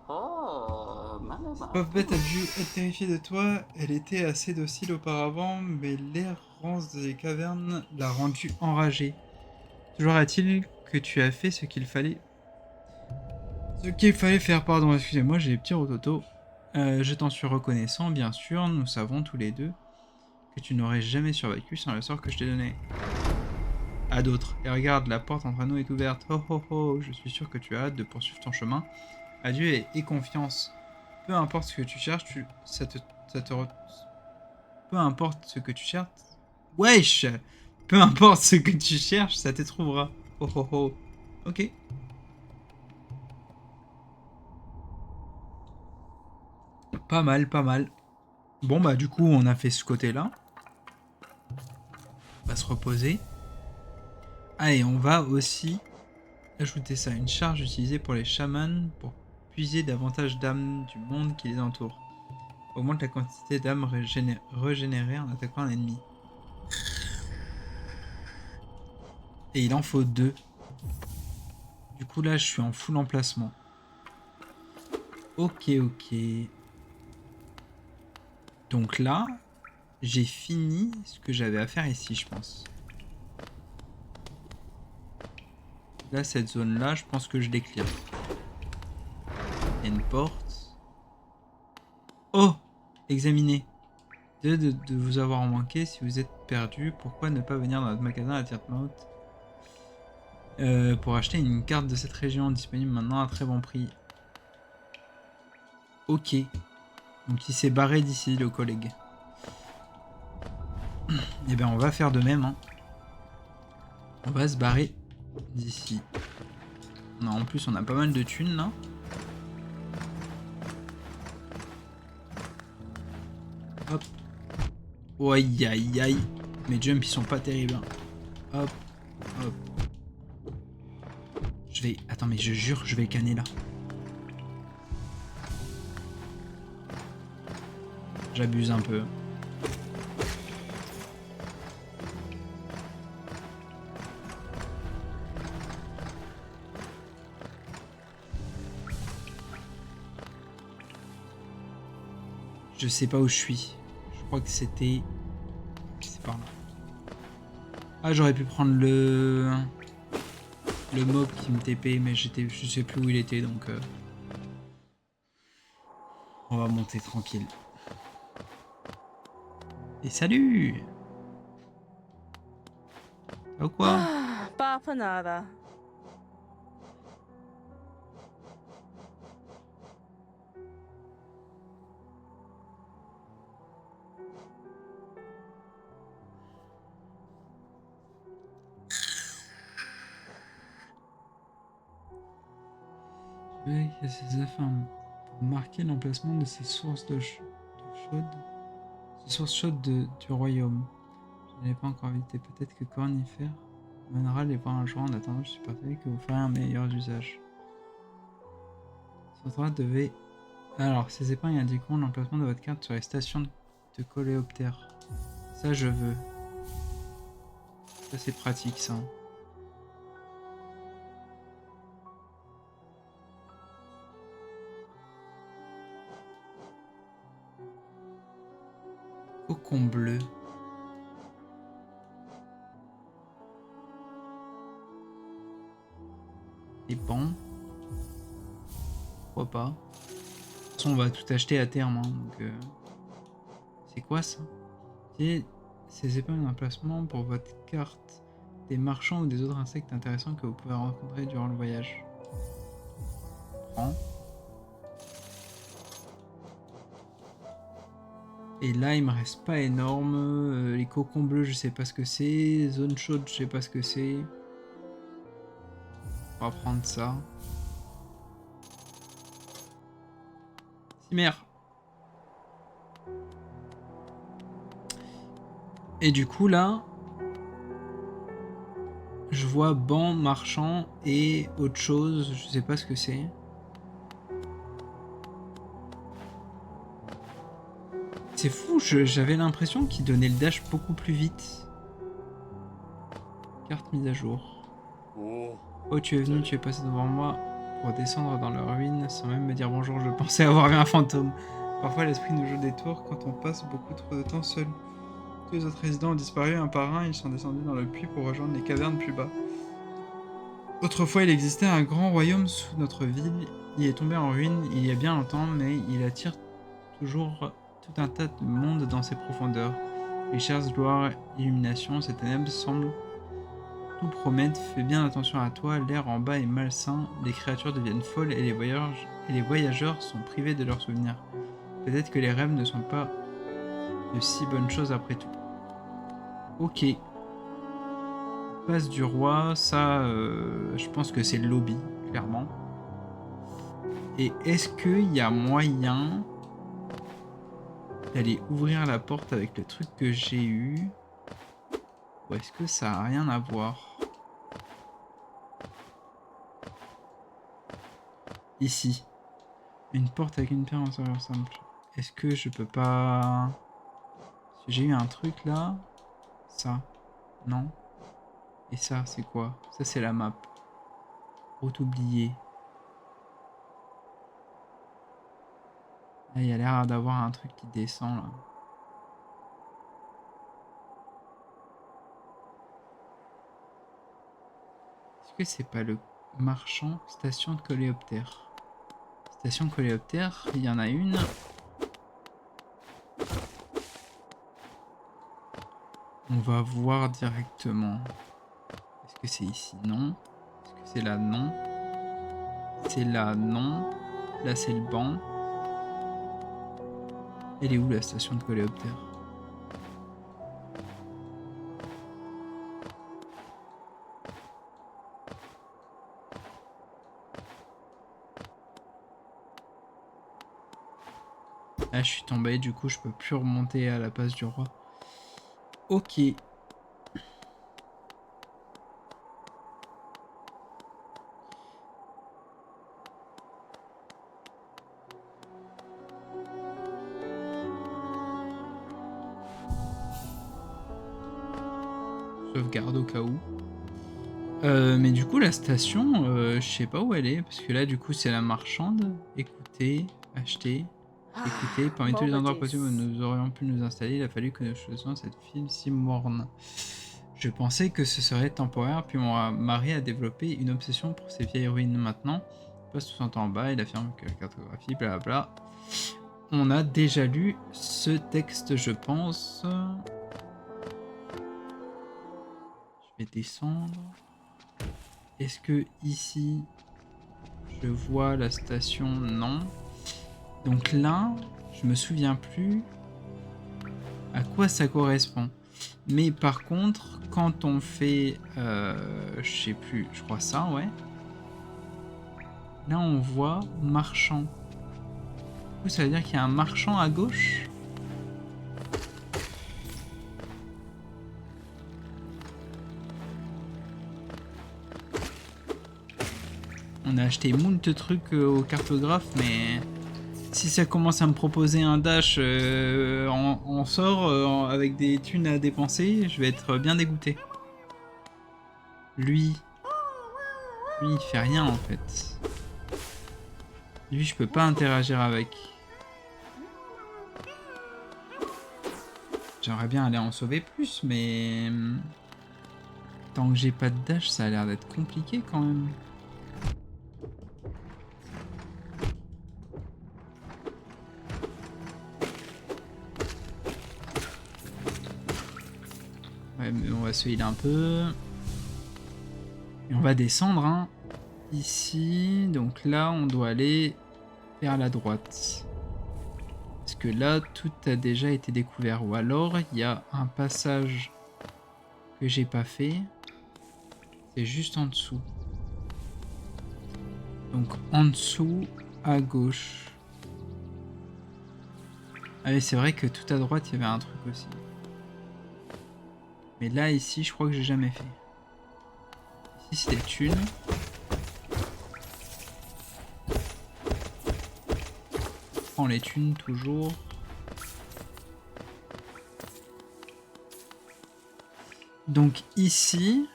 Oh, Cette pauvre bête a dû être terrifiée de toi. Elle était assez docile auparavant, mais l'errance des cavernes l'a rendue enragée. Toujours est-il que tu as fait ce qu'il fallait... Ce qu'il fallait faire, pardon, excusez-moi, j'ai les petits rototos. Je t'en suis reconnaissant, bien sûr, nous savons tous les deux que tu n'aurais jamais survécu sans le sort que je t'ai donné. À d'autres. Et regarde, la porte entre nous est ouverte. Oh oh oh, je suis sûr que tu as hâte de poursuivre ton chemin. Adieu et confiance. Peu importe ce que tu cherches, peu importe ce que tu cherches... Wesh. Peu importe ce que tu cherches, ça te trouvera. Oh oh oh. Ok. Pas mal, pas mal. Bon bah du coup on a fait ce côté-là. On va se reposer. Ah et on va aussi ajouter ça, une charge utilisée pour les chamans pour puiser davantage d'âmes du monde qui les entoure. Augmente la quantité d'âmes régénérées en attaquant un ennemi. Et il en faut 2. Du coup là je suis en full emplacement. Ok ok. Donc là, j'ai fini ce que j'avais à faire ici je pense. Là cette zone là je pense que je l'ai clear. Il y a une porte. Oh! Examinez. De vous avoir manqué si vous êtes perdu. Pourquoi ne pas venir dans notre magasin à Tirtmouth pour acheter une carte de cette région disponible maintenant à très bon prix. Ok. Donc il s'est barré d'ici le collègue. Et bien on va faire de même. Hein. On va se barrer d'ici. Non, en plus on a pas mal de thunes là. Hop. Oh, aïe aïe aïe. Mes jumps ils sont pas terribles. Hop. Hop. Je vais... Attends mais je jure je vais canner là. J'abuse un peu. Je sais pas où je suis. Je crois que c'était... C'est par là. Ah, j'aurais pu prendre le mob qui me TP, mais je sais plus où il était, donc on va monter tranquille. Et salut! Ça ou quoi? Papa nada. Oui, il y a ces affaires pour marquer l'emplacement de ces sources d'eau chaude, ces sources chaudes du royaume. Je n'ai pas encore visité. Peut-être que Cornifère mènera les voir un jour. En attendant, je suis persuadé que vous ferez un meilleur usage. Sandra devait... Alors, ces épingles indiqueront l'emplacement de votre carte sur les stations de coléoptères. Ça, je veux. Ça, c'est pratique, ça. Cocon bleu. Et bon. Pourquoi pas. De toute façon, on va tout acheter à terme. Hein, donc, c'est quoi ça? Ces épingles d'emplacement pour votre carte. Des marchands ou des autres insectes intéressants que vous pouvez rencontrer durant le voyage. Prends. Et là, il me reste pas énorme. Les cocons bleus, je sais pas ce que c'est. Zone chaude, je sais pas ce que c'est. On va prendre ça. Cimère. Et du coup, là, je vois banc, marchand et autre chose. Je sais pas ce que c'est. C'est fou, j'avais l'impression qu'il donnait le dash beaucoup plus vite. Carte mise à jour. Oh, tu es venu, tu es passé devant moi pour descendre dans leur ruine sans même me dire bonjour. Je pensais avoir vu un fantôme. Parfois, l'esprit nous joue des tours quand on passe beaucoup trop de temps seul. Tous les autres résidents ont disparu un par un. Ils sont descendus dans le puits pour rejoindre les cavernes plus bas. Autrefois, il existait un grand royaume sous notre ville. Il est tombé en ruine il y a bien longtemps, mais il attire toujours tout un tas de monde dans ses profondeurs. Richesse, gloire, illumination, ces ténèbres semblent tout promettre. Fais bien attention à toi, l'air en bas est malsain, les créatures deviennent folles et les voyageurs sont privés de leurs souvenirs. Peut-être que les rêves ne sont pas de si bonnes choses après tout. Ok. Passe du roi, ça, je pense que c'est le lobby, clairement. Et est-ce qu'il y a moyen d'aller ouvrir la porte avec le truc que j'ai eu? Ou est-ce que ça a rien à voir? Ici. Une porte avec une pierre en serrure simple. Est-ce que je peux pas... J'ai eu un truc là. Ça. Non. Et ça, c'est quoi? Ça, c'est la map. Route oubliée. Là, il y a l'air d'avoir un truc qui descend là. Est-ce que c'est pas le marchand station de coléoptère? Station de coléoptère, il y en a une. On va voir directement. Est-ce que c'est ici? Non. Est-ce que c'est là? Non. C'est là? Non. Là, c'est le banc. Elle est où la station de coléoptère? Là, je suis tombé, du coup, je peux plus remonter à la place du roi. Ok. Sauvegarde au cas où. Mais du coup, la station, je sais pas où elle est, parce que là, du coup, c'est la marchande. Écoutez, acheter. Écoutez, parmi tous les endroits possibles où nous aurions pu nous installer, il a fallu que nous choisissions cette ville si morne. Je pensais que ce serait temporaire, puis mon mari a développé une obsession pour ces vieilles ruines maintenant. Il passe tout son temps en bas, il affirme que la cartographie, blablabla. On a déjà lu ce texte, je pense. Je vais descendre. Est-ce que ici, je vois la station? Non. Donc là, je me souviens plus à quoi ça correspond. Mais par contre, quand on fait, je sais plus, je crois ça, ouais. Là, on voit marchand. Du coup, ça veut dire qu'il y a un marchand à gauche. On a acheté moult trucs au cartographe, mais si ça commence à me proposer un dash en sort avec des thunes à dépenser, je vais être bien dégoûté. Lui, il fait rien en fait. Lui, je peux pas interagir avec. J'aimerais bien aller en sauver plus, mais tant que j'ai pas de dash, ça a l'air d'être compliqué quand même. Ouais, mais on va se heal un peu. Et on va descendre, hein. Ici, donc là, on doit aller vers la droite. Parce que là, tout a déjà été découvert. Ou alors, il y a un passage que j'ai pas fait. C'est juste en dessous. Donc en dessous, à gauche. Ah oui, c'est vrai que tout à droite, il y avait un truc aussi. Mais là, ici, je crois que j'ai jamais fait. Ici, c'est des thunes. On prend les thunes toujours. Donc ici,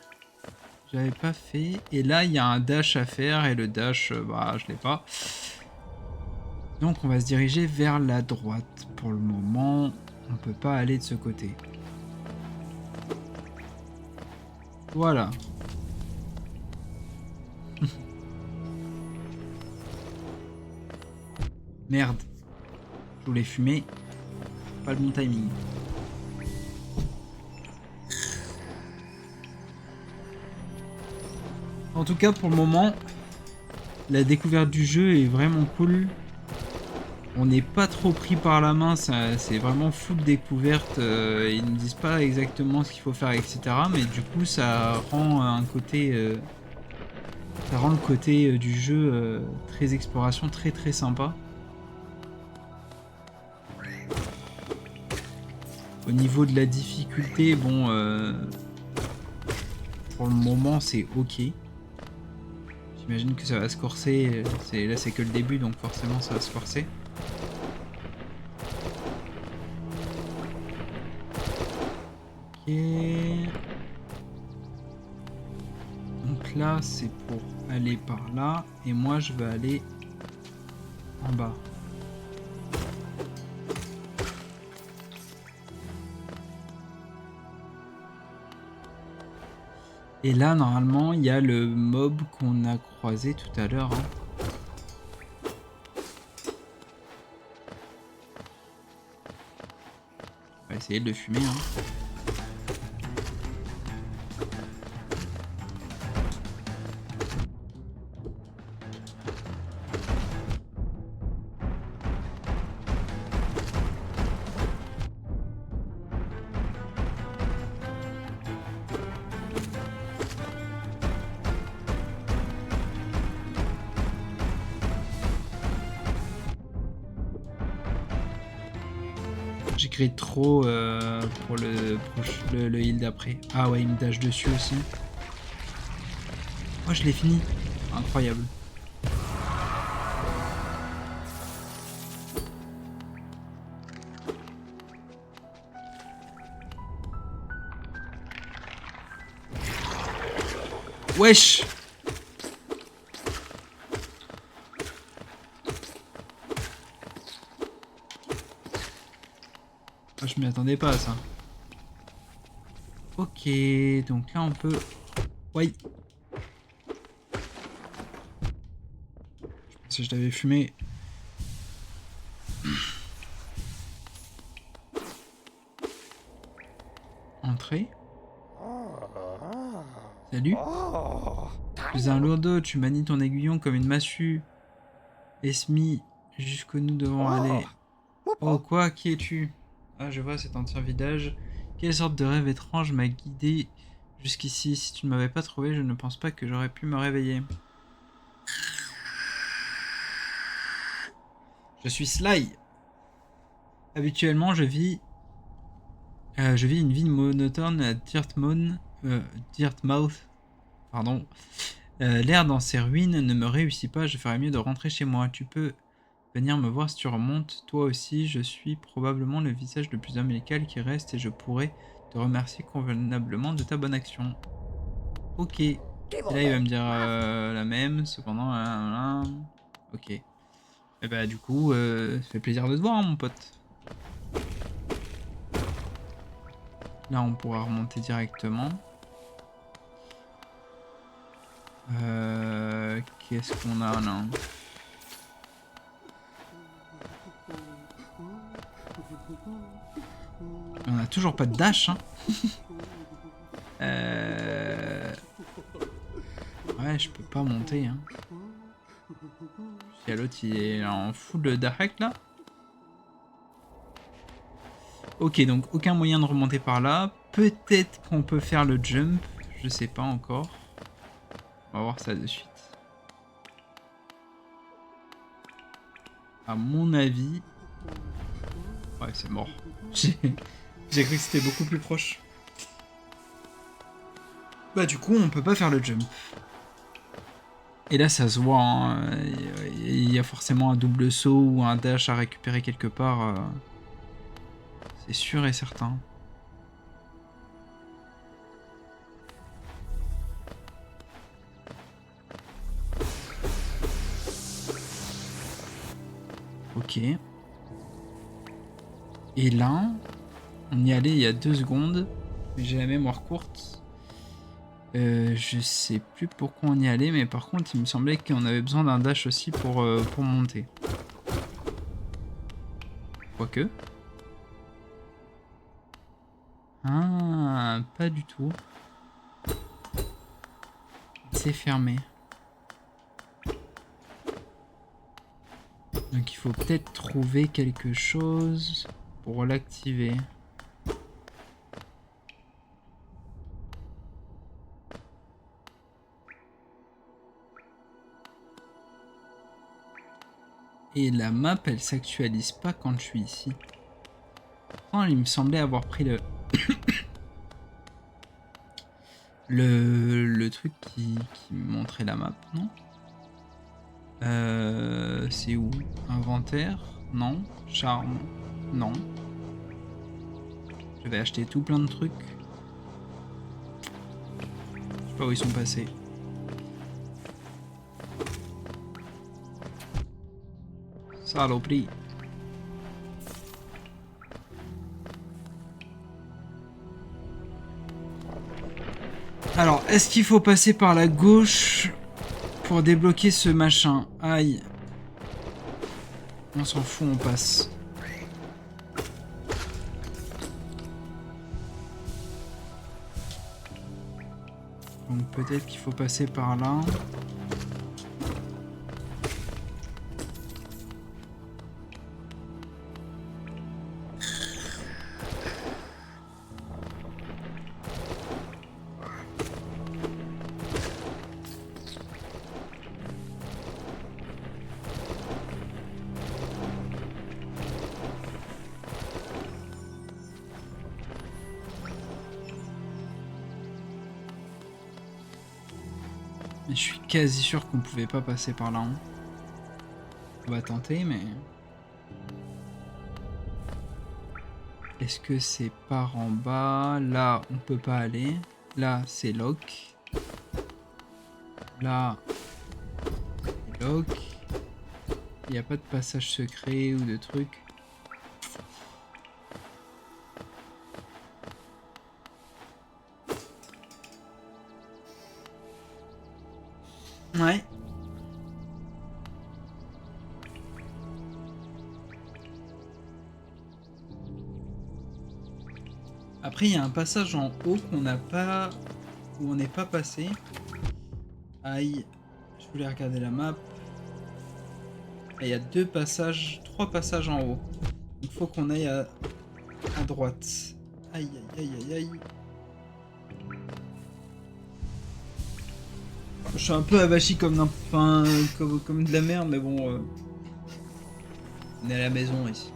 j'avais pas fait. Et là, il y a un dash à faire. Et le dash, bah, je l'ai pas. Donc on va se diriger vers la droite. Pour le moment, on peut pas aller de ce côté. Voilà. Merde. Je voulais fumer. Pas le bon timing. En tout cas, pour le moment, la découverte du jeu est vraiment cool. On n'est pas trop pris par la main, c'est vraiment full découverte. Ils ne disent pas exactement ce qu'il faut faire, etc. Mais du coup, ça rend un côté, ça rend le côté du jeu très exploration, très très sympa. Au niveau de la difficulté, bon, pour le moment, c'est ok. J'imagine que ça va se corser. Là, c'est que le début, donc forcément, ça va se corser. Ok. Donc là, c'est pour aller par là. Et moi, je vais aller en bas. Et là, normalement, il y a le mob qu'on a croisé tout à l'heure. Hein. On va essayer de le fumer. Hein. J'écris trop pour le heal d'après. Ah ouais, il me dash dessus aussi. Oh, je l'ai fini. Incroyable. Wesh! je m'y attendais pas à ça. Ok, donc là on peut... Oui. Je pensais que je l'avais fumé. Entrée. Salut. Tu es un lourdeau, tu manies ton aiguillon comme une massue. Esmi, jusqu'où nous devons aller. Oh quoi, qui es-tu? Ah, je vois cet ancien village. Quelle sorte de rêve étrange m'a guidé jusqu'ici? Si tu ne m'avais pas trouvé, je ne pense pas que j'aurais pu me réveiller. Je suis Sly. Habituellement, je vis une vie monotone à Dirtmouth. Pardon. L'air dans ces ruines ne me réussit pas, je ferais mieux de rentrer chez moi. Tu peux venir me voir si tu remontes. Toi aussi, je suis probablement le visage le plus amical qui reste et je pourrais te remercier convenablement de ta bonne action. Ok. Et là, il va me dire la même, cependant... ok. Et bah du coup, ça fait plaisir de te voir, hein, mon pote. Là, on pourra remonter directement. Qu'est-ce qu'on a là? On a toujours pas de dash, hein. Ouais, je peux pas monter, hein. Si l'autre il est en full Dark là. Ok, donc aucun moyen de remonter par là. Peut-être qu'on peut faire le jump. Je sais pas encore. On va voir ça de suite. À mon avis... Ouais, c'est mort. J'ai cru que c'était beaucoup plus proche. Bah du coup, on peut pas faire le jump. Et là, ça se voit, hein. Il y a forcément un double saut ou un dash à récupérer quelque part. C'est sûr et certain. Ok. Et là, on y allait il y a 2 secondes. Mais j'ai la mémoire courte. Je sais plus pourquoi on y allait, mais par contre, il me semblait qu'on avait besoin d'un dash aussi pour monter. Quoique. Ah, pas du tout. C'est fermé. Donc il faut peut-être trouver quelque chose pour l'activer. Et la map, elle s'actualise pas quand je suis ici. Pourtant, il me semblait avoir pris le truc qui montrait la map, non? C'est où? Inventaire? Non. Charme? Non. Je vais acheter tout plein de trucs. Je sais pas où ils sont passés. Saloperie. Alors, est-ce qu'il faut passer par la gauche pour débloquer ce machin? Aïe. On s'en fout, on passe. Donc peut-être qu'il faut passer par là. Mais je suis quasi sûr qu'on pouvait pas passer par là. Hein. On va tenter, mais... Est-ce que c'est par en bas? Là, on peut pas aller. Là, c'est lock. Là, c'est lock. Il n'y a pas de passage secret ou de truc. Ouais. Après, il y a un passage en haut qu'on n'a pas... où on n'est pas passé. Aïe. Je voulais regarder la map. Et il y a 2 passages, 3 passages en haut. Il faut qu'on aille à droite. Aïe, aïe, aïe, aïe, aïe. Je suis un peu avachi comme, enfin, comme de la merde, mais bon... on est à la maison ici.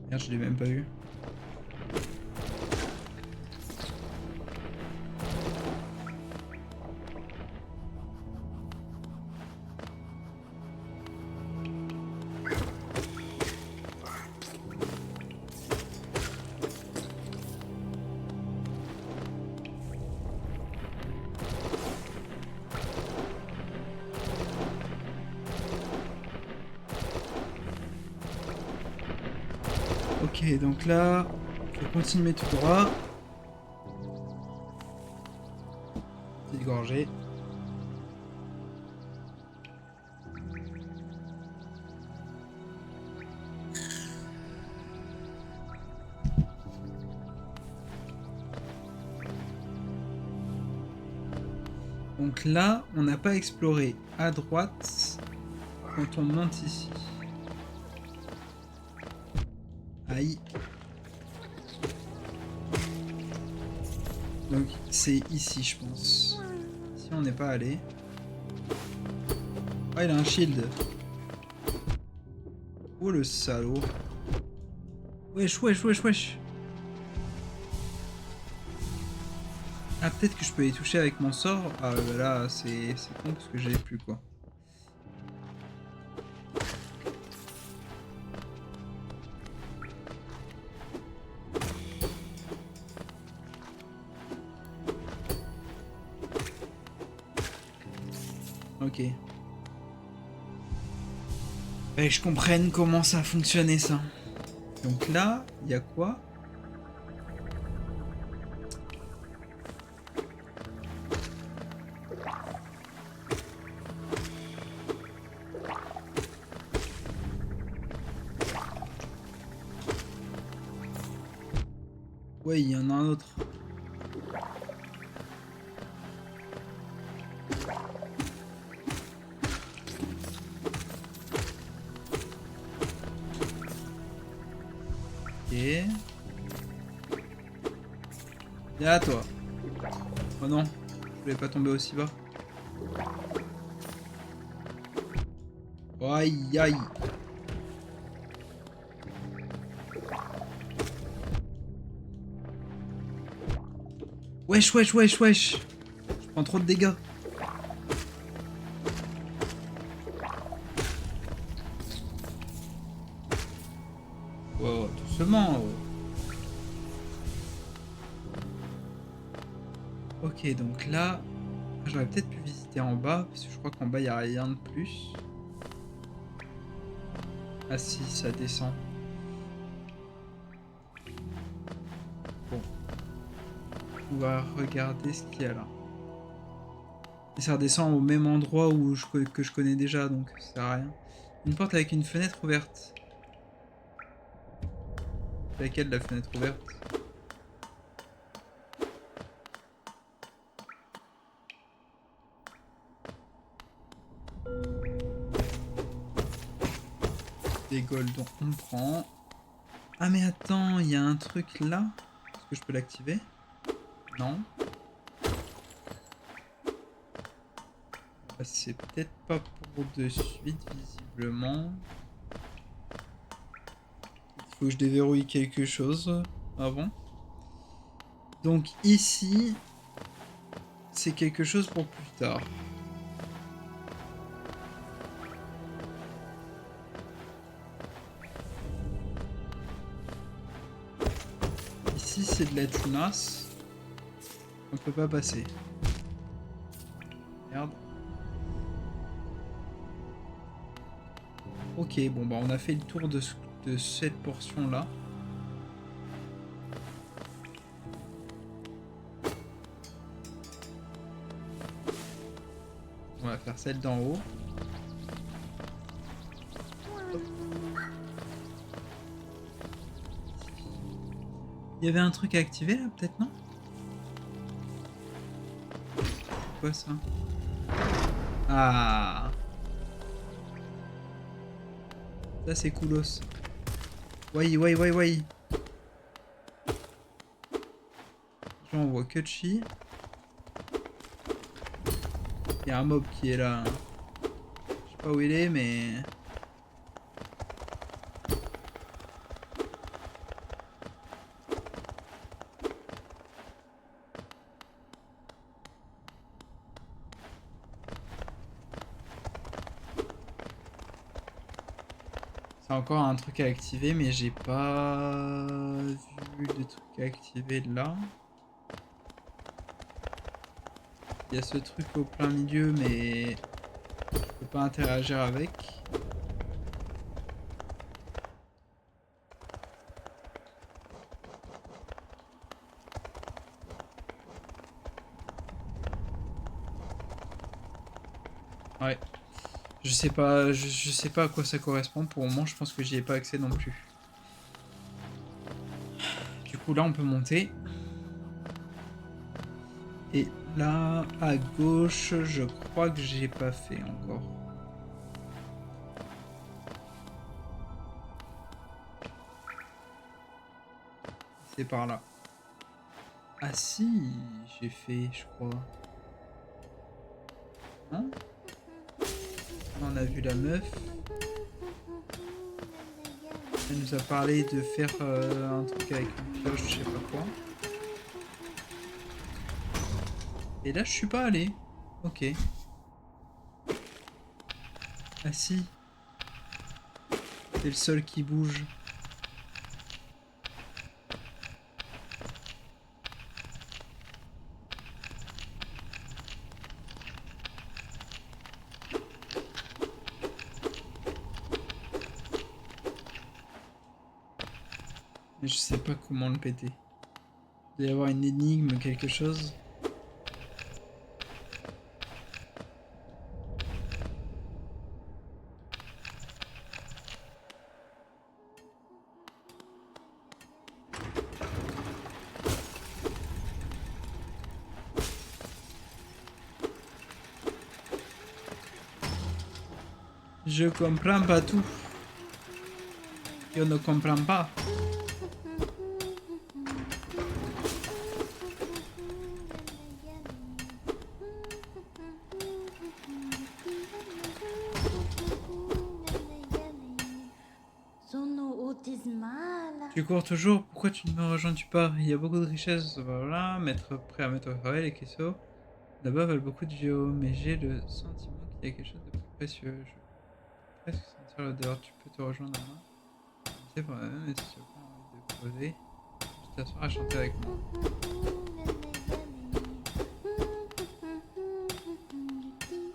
Merde, je l'ai même pas eu. Ok, donc là, je vais continuer tout droit. Petite gorgée. Donc là, on n'a pas exploré à droite quand on monte ici. Aïe. Donc c'est ici, je pense. Si on n'est pas allé. Ah, il a un shield. Oh le salaud. Wesh, wesh, wesh, wesh. Ah, peut-être que je peux y toucher avec mon sort. Ah, bah là, c'est con parce que j'avais plus quoi. Ok. Et je comprenne comment ça fonctionnait ça. Donc là, il y a quoi? Ouais, il y en a un autre. Ok. Viens toi. Oh non, je voulais pas tomber aussi bas. Aïe aïe. Wesh wesh wesh wesh. Je prends trop de dégâts. Oh, doucement. Ok, donc là, j'aurais peut-être pu visiter en bas, parce que je crois qu'en bas, il n'y a rien de plus. Ah si, ça descend. Bon. On va regarder ce qu'il y a là. Et ça redescend au même endroit où que je connais déjà, donc ça sert à rien. Une porte avec une fenêtre ouverte. Laquelle, la fenêtre ouverte? Des gold, on prend. Ah mais attends, il y a un truc là. Est-ce que je peux l'activer? Non. C'est peut-être pas pour de suite, visiblement. Il faut que je déverrouille quelque chose avant. Donc ici, c'est quelque chose pour plus tard. Ici, c'est de la tunasse. On peut pas passer. Merde. Ok, bon bah on a fait le tour de cette portion là. va faire celle d'en haut. Hop. Il y avait un truc à activer là, peut-être, non? Quoi ça? Ah! Ça c'est coolos. Ouais. Là on voit que Chi. Il y a un mob qui est là. Je sais pas où il est, mais... C'est encore un truc à activer, mais j'ai pas vu de truc à activer là. Il y a ce truc au plein milieu, mais je peux pas interagir avec. Ouais. Je sais pas, je sais pas à quoi ça correspond. Pour le moment, je pense que j'y ai pas accès non plus. Du coup, là, on peut monter. Et là, à gauche, je crois que j'ai pas fait encore. C'est par là. Ah si, j'ai fait, je crois. Non? On a vu la meuf. Elle nous a parlé de faire un truc avec une pioche, je sais pas quoi. Et là, je suis pas allé. Ok. Ah si. C'est le sol qui bouge. Mais je sais pas comment le péter. Il doit y avoir une énigme, quelque chose. Je comprends pas tout. Je ne comprends pas. Tu cours toujours, pourquoi tu ne me rejoins-tu pas? Il y a beaucoup de richesses, voilà, prêt à mettre au travail, les caisseaux. Là-bas valent beaucoup de géo, mais j'ai le sentiment qu'il y a quelque chose de plus précieux. Je peux presque sentir l'odeur, tu peux te rejoindre à moi. C'est vrai, mais si tu n'as pas envie de crever, je t'asseoir à chanter avec moi.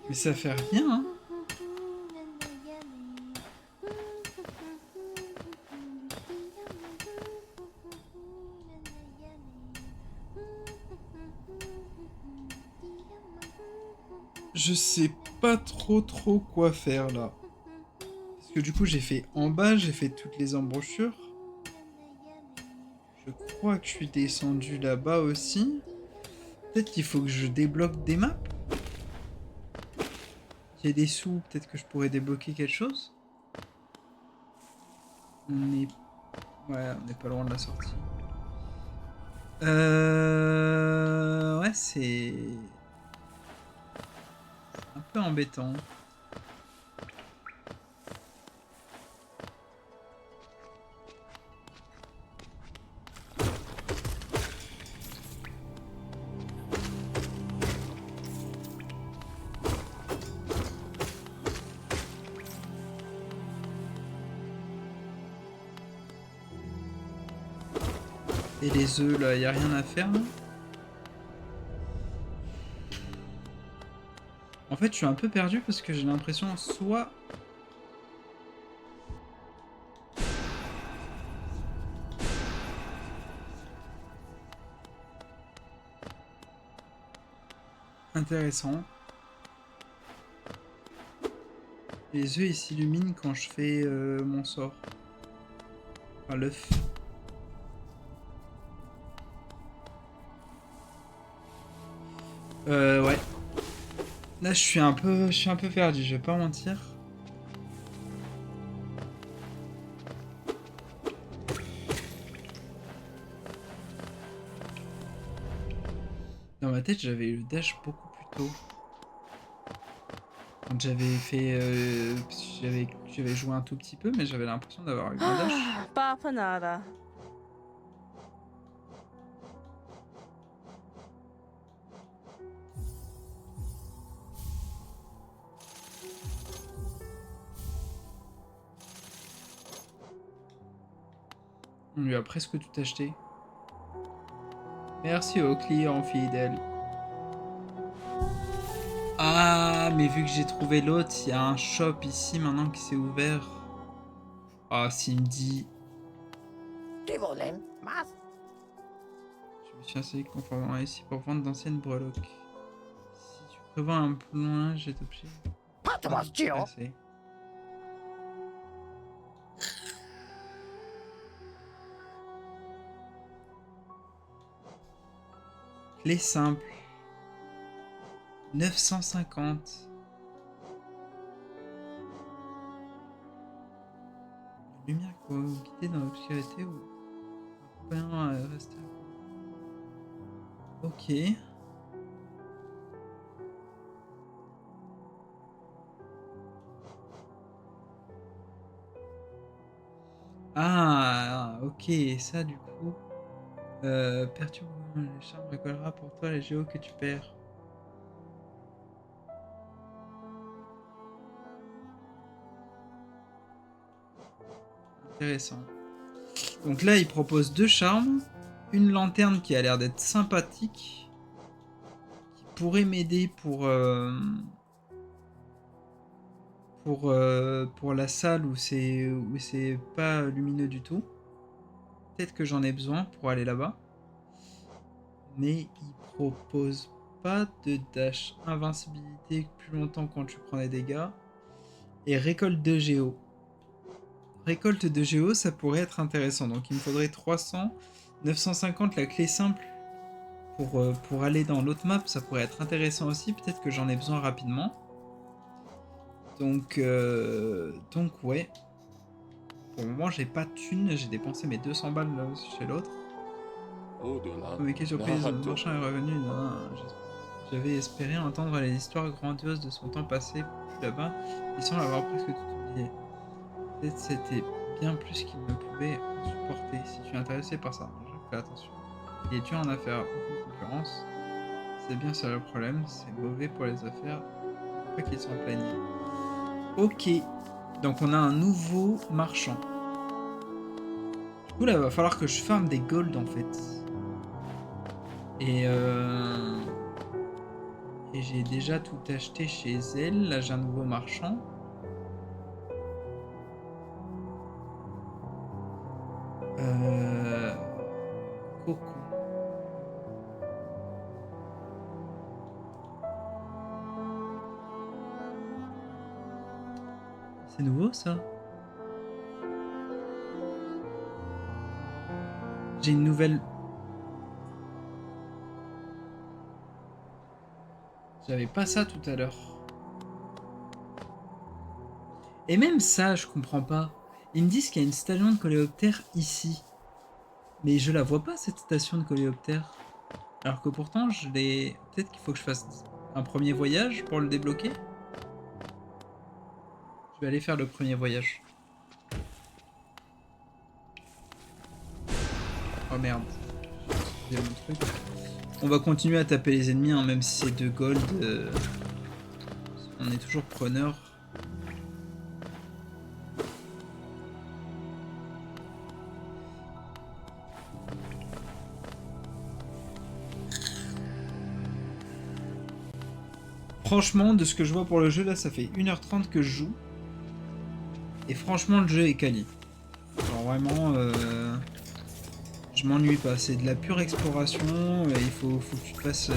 Mais ça fait rien, hein? Je sais pas trop quoi faire là. Parce que du coup j'ai fait en bas, j'ai fait toutes les embouchures. Je crois que je suis descendu là-bas aussi. Peut-être qu'il faut que je débloque des maps. J'ai des sous, peut-être que je pourrais débloquer quelque chose. Ouais, on n'est pas loin de la sortie. Ouais, c'est un peu embêtant. Et les œufs là, y a rien à faire là? En fait, je suis un peu perdu parce que j'ai l'impression soit... Intéressant. Les œufs ils s'illuminent quand je fais mon sort. Enfin l'œuf. Ouais. Là je suis un peu perdu, je vais pas mentir. Dans ma tête j'avais eu le dash beaucoup plus tôt. Quand j'avais fait... j'avais joué un tout petit peu, mais j'avais l'impression d'avoir eu un dash. Pas for nada. On lui a presque tout acheté. Merci aux clients fidèles. Ah, mais vu que j'ai trouvé l'autre, il y a un shop ici maintenant qui s'est ouvert. Ah, s'il me dit... Je me suis installé conformément ici pour vendre d'anciennes breloques. Si tu prévois un plan, j'ai obligé. Assez. Clé simple. 950. La lumière qui va vous guider dans l'obscurité ou bien rester. Ok. Ah, ok, ça du coup. Perturbe les charmes récoltera pour toi les géos que tu perds. Intéressant. Donc là, il propose 2 charmes, une lanterne qui a l'air d'être sympathique, qui pourrait m'aider pour la salle où c'est pas lumineux du tout. Peut-être que j'en ai besoin pour aller là-bas. Mais il propose pas de dash, invincibilité plus longtemps quand tu prends des dégâts, et récolte de géo. Récolte de géo, ça pourrait être intéressant. Donc il me faudrait 300, 950 la clé simple pour aller dans l'autre map, ça pourrait être intéressant aussi. Peut-être que j'en ai besoin rapidement. Donc ouais. Pour le moment, j'ai pas de thunes, j'ai dépensé mes 200 balles là, chez l'autre. Mais quelle surprise, le marchand est revenu. Non, j'avais espéré entendre les histoires grandioses de son temps passé là-bas, il semble avoir presque tout oublié. Peut-être c'était bien plus qu'il ne pouvait supporter. Si tu es intéressé par ça, je fais attention. Il est dur en affaires, beaucoup de concurrence. C'est bien ça le problème, c'est mauvais pour les affaires. Pas qu'ils s'en plaignent. Ok, donc on a un nouveau marchand. Du coup là, il va falloir que je farme des golds en fait. Et j'ai déjà tout acheté chez elle. Là, j'ai un nouveau marchand. Coco. C'est nouveau ça? J'ai une nouvelle... J'avais pas ça tout à l'heure. Et même ça, je comprends pas. Ils me disent qu'il y a une station de coléoptère ici. Mais je la vois pas, cette station de coléoptère. Alors que pourtant, je l'ai... Peut-être qu'il faut que je fasse un premier voyage pour le débloquer. Je vais aller faire le premier voyage. Oh merde. J'ai mon truc. On va continuer à taper les ennemis, hein, même si c'est 2 gold. On est toujours preneur. Franchement, de ce que je vois pour le jeu, là, ça fait 1h30 que je joue. Et franchement, le jeu est quali. Alors vraiment, je m'ennuie pas. C'est de la pure exploration. Il faut que tu te fasses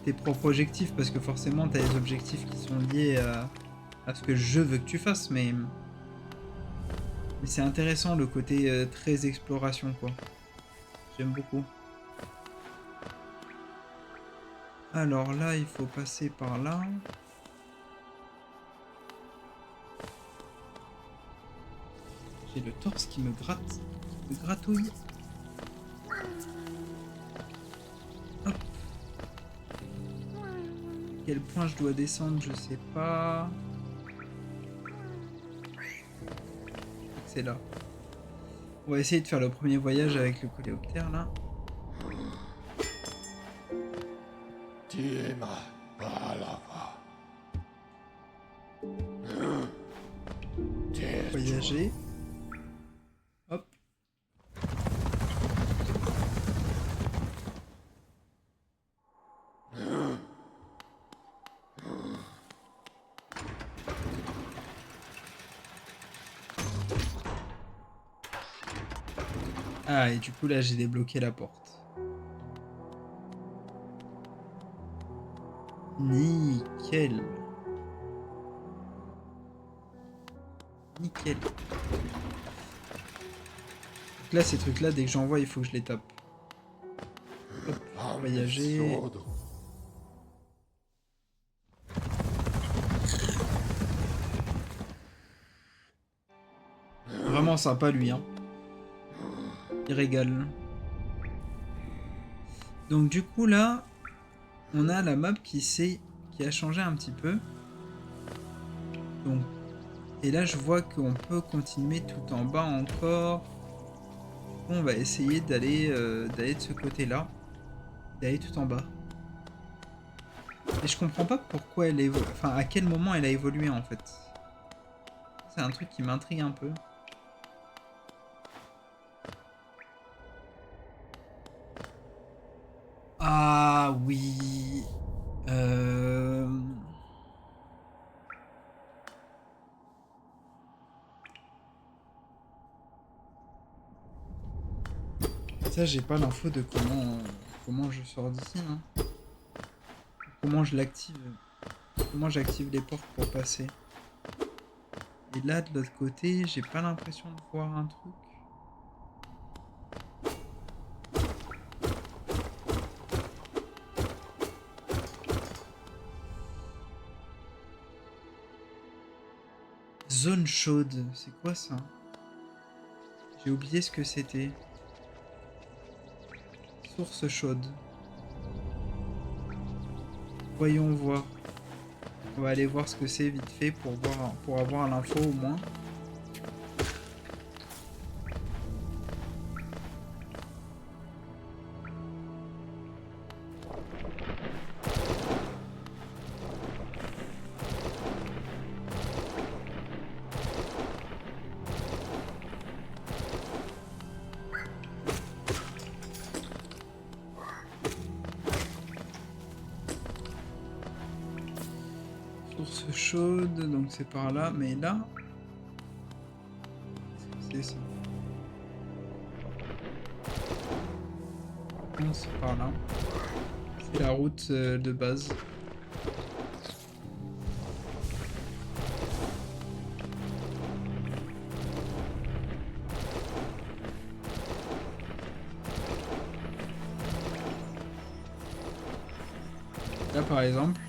tes tes propres objectifs, parce que forcément t'as des objectifs qui sont liés à ce que je veux que tu fasses, mais c'est intéressant le côté très exploration, quoi. J'aime beaucoup. Alors là, il faut passer par là. J'ai le torse qui me gratte, qui me gratouille. Hop. Quel point je dois descendre, je sais pas. C'est là. On va essayer de faire le premier voyage avec le coléoptère là. Voyager. Hop. Ah, et du coup là j'ai débloqué la porte. Nickel. Nickel. Donc là ces trucs là, dès que j'en vois, il faut que je les tape. Hop, voyager. Vraiment sympa lui, hein. Il régale. Donc du coup là, on a la map qui a changé un petit peu. Donc, et là je vois qu'on peut continuer tout en bas encore. On va essayer d'aller de ce côté-là, d'aller tout en bas. Et je comprends pas pourquoi elle évolue, enfin à quel moment elle a évolué en fait. C'est un truc qui m'intrigue un peu. Ah oui. Ça, j'ai pas l'info de comment je sors d'ici. Hein. Comment je l'active. Comment j'active les portes pour passer. Et là, de l'autre côté, j'ai pas l'impression de voir un truc. Zone chaude, c'est quoi ça? J'ai oublié ce que c'était. Source chaude. Voyons voir. On va aller voir ce que c'est vite fait pour avoir l'info au moins. Source chaude, donc c'est par là, mais là... C'est ça. Non, c'est par là. C'est la route de base. Là par exemple,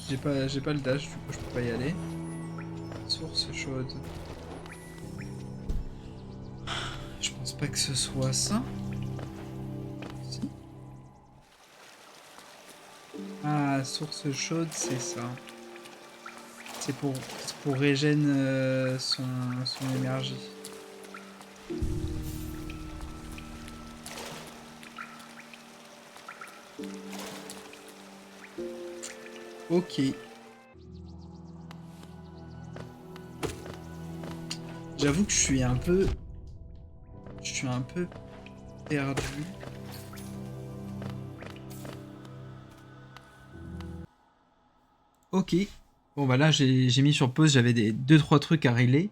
j'ai pas le dash, du coup je peux pas y aller. Source chaude. Je pense pas que ce soit ça. Si. Ah, source chaude, c'est ça. C'est pour régène son énergie. Ok. J'avoue que je suis un peu perdu. Ok. Bon bah là j'ai mis sur pause, j'avais 2-3 trucs à régler.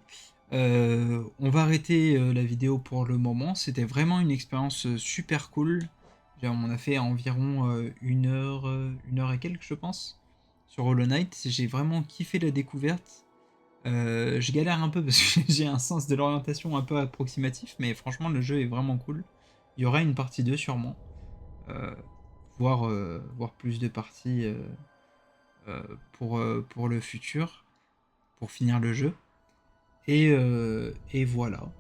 On va arrêter la vidéo pour le moment. C'était vraiment une expérience super cool. On a fait environ 1 heure et quelques, je pense, sur Hollow Knight. J'ai vraiment kiffé la découverte. Je galère un peu parce que j'ai un sens de l'orientation un peu approximatif, mais franchement, le jeu est vraiment cool. Il y aura une partie 2 sûrement, euh, voire plus de parties pour le futur, pour finir le jeu. Et voilà.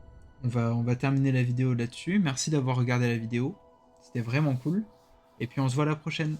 On va terminer la vidéo là-dessus. Merci d'avoir regardé la vidéo. C'était vraiment cool. Et puis on se voit la prochaine.